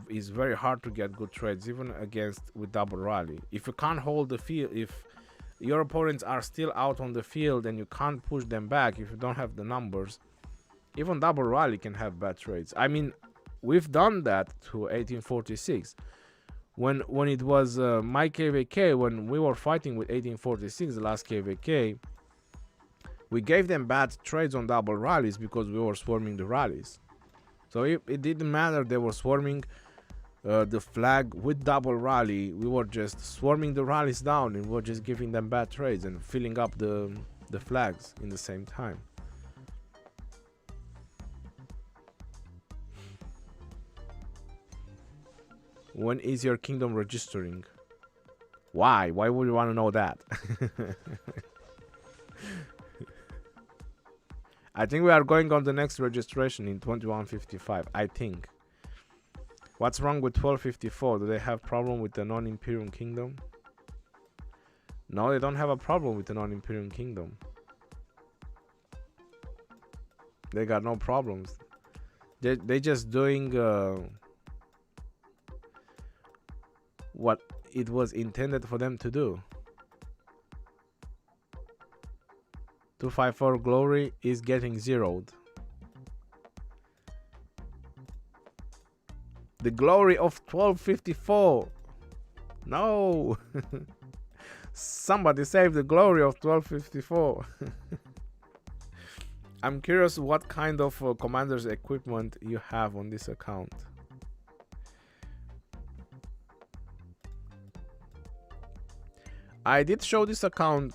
very hard to get good trades, even against with double rally. If you can't hold the field, if your opponents are still out on the field and you can't push them back, if you don't have the numbers, even double rally can have bad trades. I mean, we've done that to 1846. When it was my KvK, when we were fighting with 1846, the last KvK, we gave them bad trades on double rallies because we were swarming the rallies. So it didn't matter, they were swarming the flag with double rally. We were just swarming the rallies down and we were just giving them bad trades and filling up the flags in the same time. When is your kingdom registering? Why would you want to know that? I think we are going on the next registration in 2155, I think. What's wrong with 1254? Do they have problem with the non-Imperium kingdom? No, they don't have a problem with the non-Imperium kingdom. They got no problems. They just doing what it was intended for them to do. 254 glory is getting zeroed. The glory of 1254. No. Somebody save the glory of 1254. I'm curious what kind of commander's equipment you have on this account. I did show this account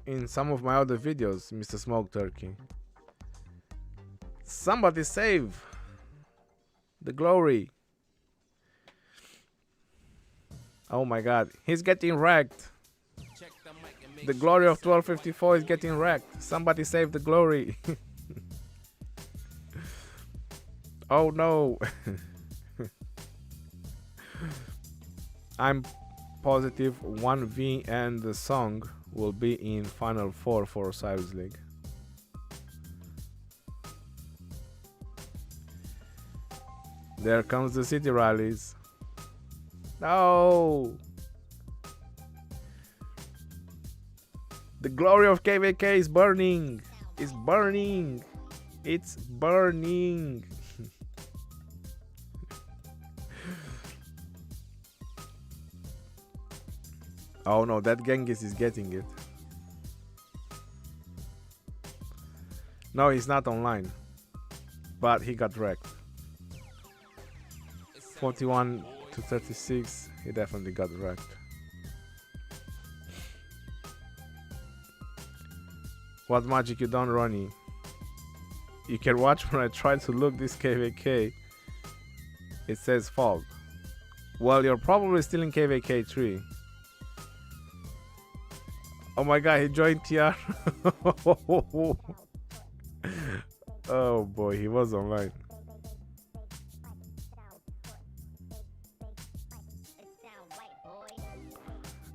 in some of my other videos, Mr. Smoke Turkey. Somebody save the glory. Oh my god, he's getting wrecked. The glory of 1254 is getting wrecked. Somebody save the glory. Oh no. I'm positive 1v and the song will be in Final 4 for Osiris League. There comes the city rallies. No! The glory of KvK is burning! It's burning! It's burning! Oh no, that Genghis is getting it. No, he's not online. But he got wrecked. 41 to 36, he definitely got wrecked. What magic you done, Ronnie? You can watch when I try to look this KvK. It says fog. Well, you're probably still in KvK 3. Oh my god, he joined TR. Oh boy, he was online.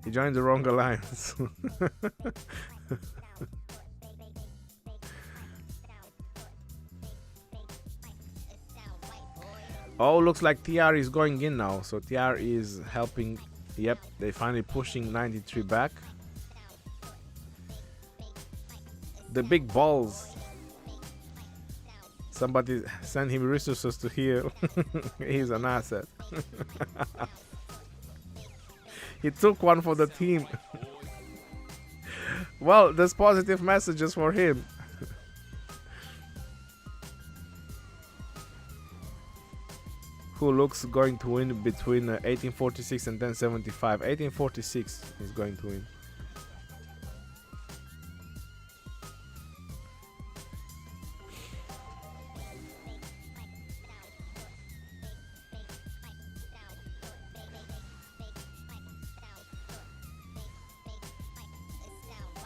He joined the wrong alliance. Oh, looks like TR is going in now. So TR is helping. Yep, they finally pushing 93 back. The big balls. Somebody send him resources to heal. He's an asset. He took one for the team. Well, there's positive messages for him. Who looks going to win between 1846 and 1075? 1846 is going to win.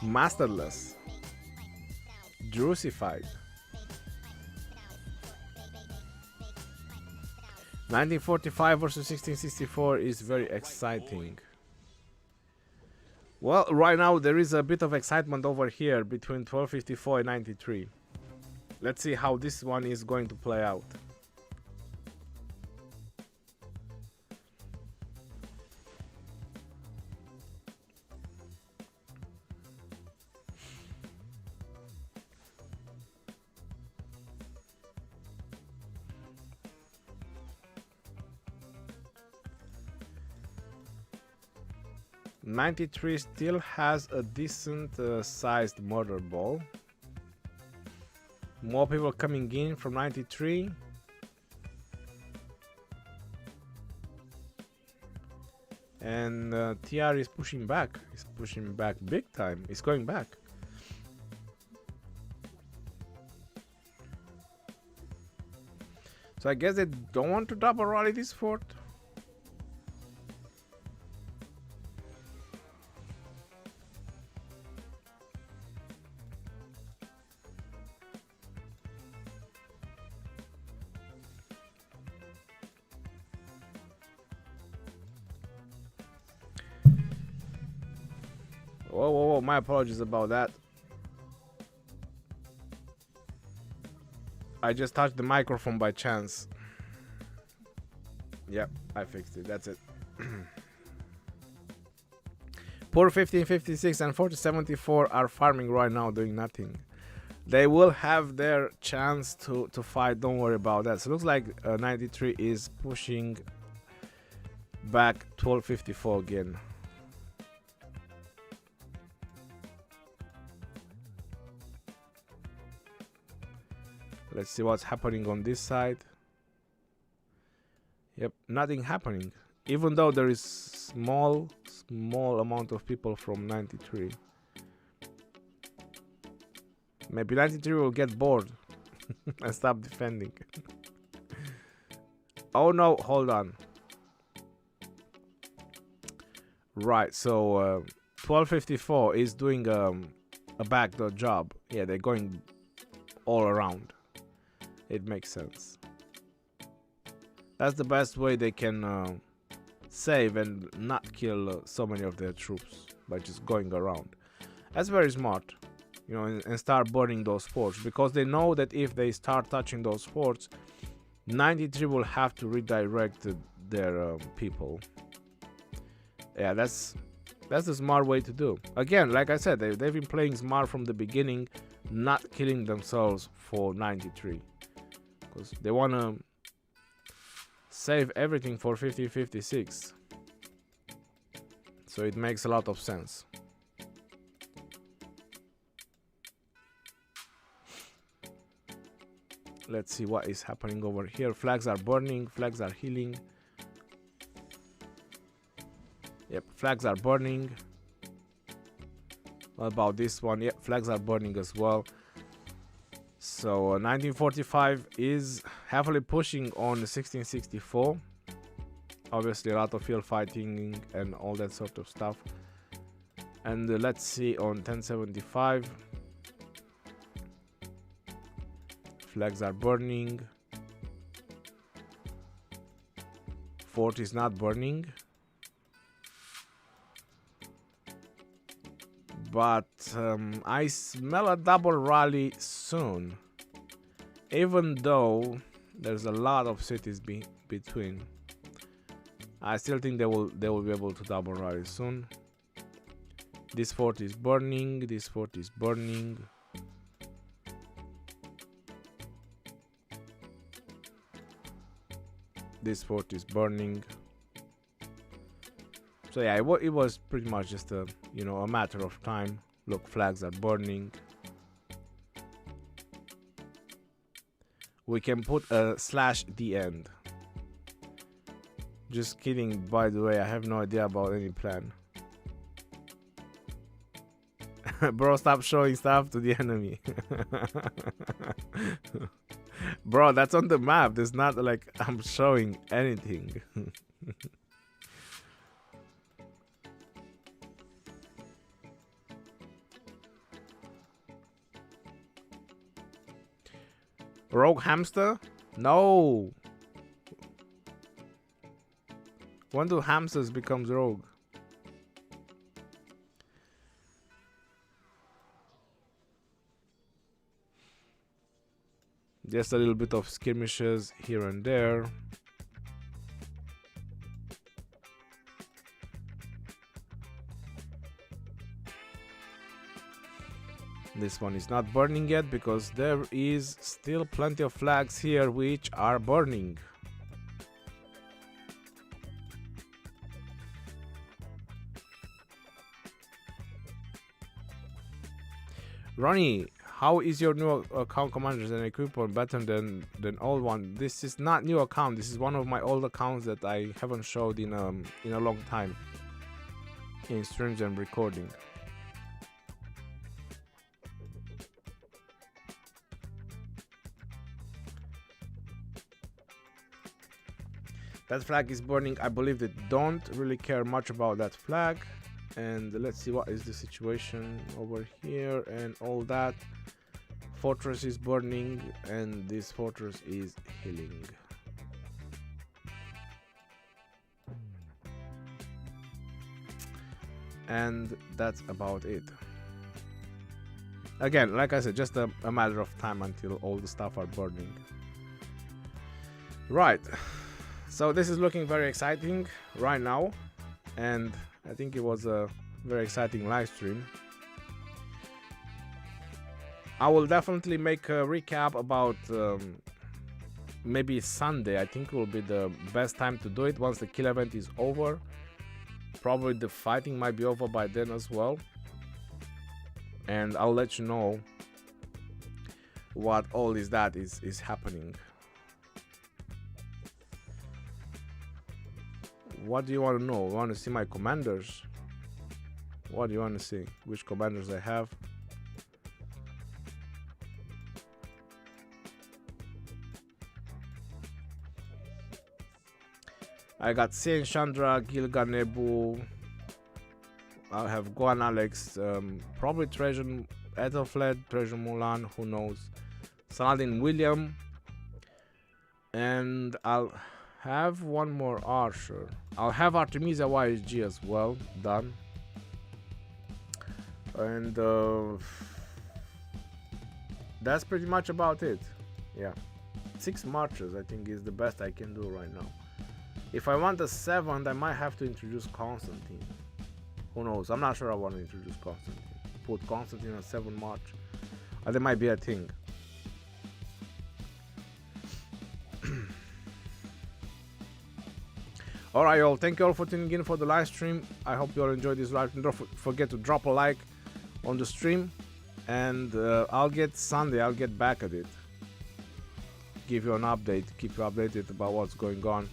Masterless. Drusified. 1945 versus 1664 is very exciting. Well, right now there is a bit of excitement over here between 1254 and 93. Let's see how this one is going to play out. '93 still has a decent sized murder ball. More people coming in from '93. And TR is pushing back. He's pushing back big time. He's going back. So I guess they don't want to double rally this fort. Whoa, my apologies about that. I just touched the microphone by chance. Yep, I fixed it, that's it. Poor 1556 and 4074 are farming right now, doing nothing. They will have their chance to fight, don't worry about that. So it looks like 93 is pushing back 1254 again. Let's see what's happening on this side. Yep, nothing happening. Even though there is small amount of people from 93. Maybe 93 will get bored and stop defending. Oh no, hold on. Right, so 1254 is doing a backdoor job. Yeah, they're going all around. It makes sense. That's the best way they can save and not kill so many of their troops, by just going around. That's very smart, you know, and start burning those forts, because they know that if they start touching those forts, 93 will have to redirect their people. Yeah, that's the smart way to do. Again, like I said, they've been playing smart from the beginning, not killing themselves for 93, because they want to save everything for 5056. So it makes a lot of sense. Let's see what is happening over here. Flags are burning, flags are healing. Yep, flags are burning. What about this one? Yep, flags are burning as well. So 1945 is heavily pushing on 1664. Obviously a lot of field fighting and all that sort of stuff. And let's see on 1075. Flags are burning. Fort is not burning. But I smell a double rally soon, even though there's a lot of cities between. I still think they will be able to double rally soon. This fort is burning. This fort is burning. This fort is burning. So yeah, it was pretty much just a a matter of time. Look, flags are burning. We can put a /the end. Just kidding, by the way, I have no idea about any plan. Bro, stop showing stuff to the enemy. Bro, that's on the map. There's not like I'm showing anything. Rogue hamster? No. When do hamsters becomes rogue? Just a little bit of skirmishes here and there. This one is not burning yet because there is still plenty of flags here which are burning. Ronnie, how is your new account commanders and equipment better than old one? This is not new account. This is one of my old accounts that I haven't showed in a long time in streams and recording. That flag is burning. I believe they don't really care much about that flag. And let's see what is the situation over here and all that. Fortress is burning and this fortress is healing. And that's about it. Again, like I said, just a matter of time until all the stuff are burning. Right. So this is looking very exciting right now, and I think it was a Very exciting live stream. I will definitely make a recap about maybe Sunday. I think it will be the best time to do it once the kill event is over. Probably the fighting might be over by then as well. And I'll let you know what all is happening. What do you want to know? You want to see my commanders? What do you want to see? Which commanders I have? I got Sien Chandra, Gilga Nebu. I have Goan Alex, probably Treasure Ethelfled, Treasure Mulan, who knows. Saladin William. And I'll have one more Archer. I'll have Artemisia YSG as well, done. And that's pretty much about it. Yeah. 6 marches I think is the best I can do right now. If I want a 7th, I might have to introduce Constantine. Who knows? I'm not sure I want to introduce Constantine. Put Constantine on 7 March. That might be a thing. Alright, y'all. Thank you all for tuning in for the live stream. I hope you all enjoyed this live stream. Don't forget to drop a like on the stream. And I'll get back at it. Give you an update. Keep you updated about what's going on.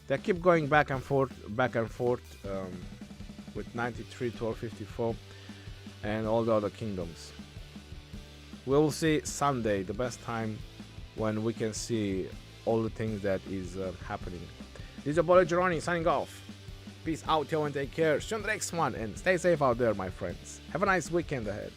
They keep going back and forth with 93, 1254 and all the other kingdoms. We will see Sunday, the best time when we can see all the things that is happening. This is your boy Geroni signing off. Peace out, y'all, and take care. See you on the next one, and stay safe out there, my friends. Have a nice weekend ahead.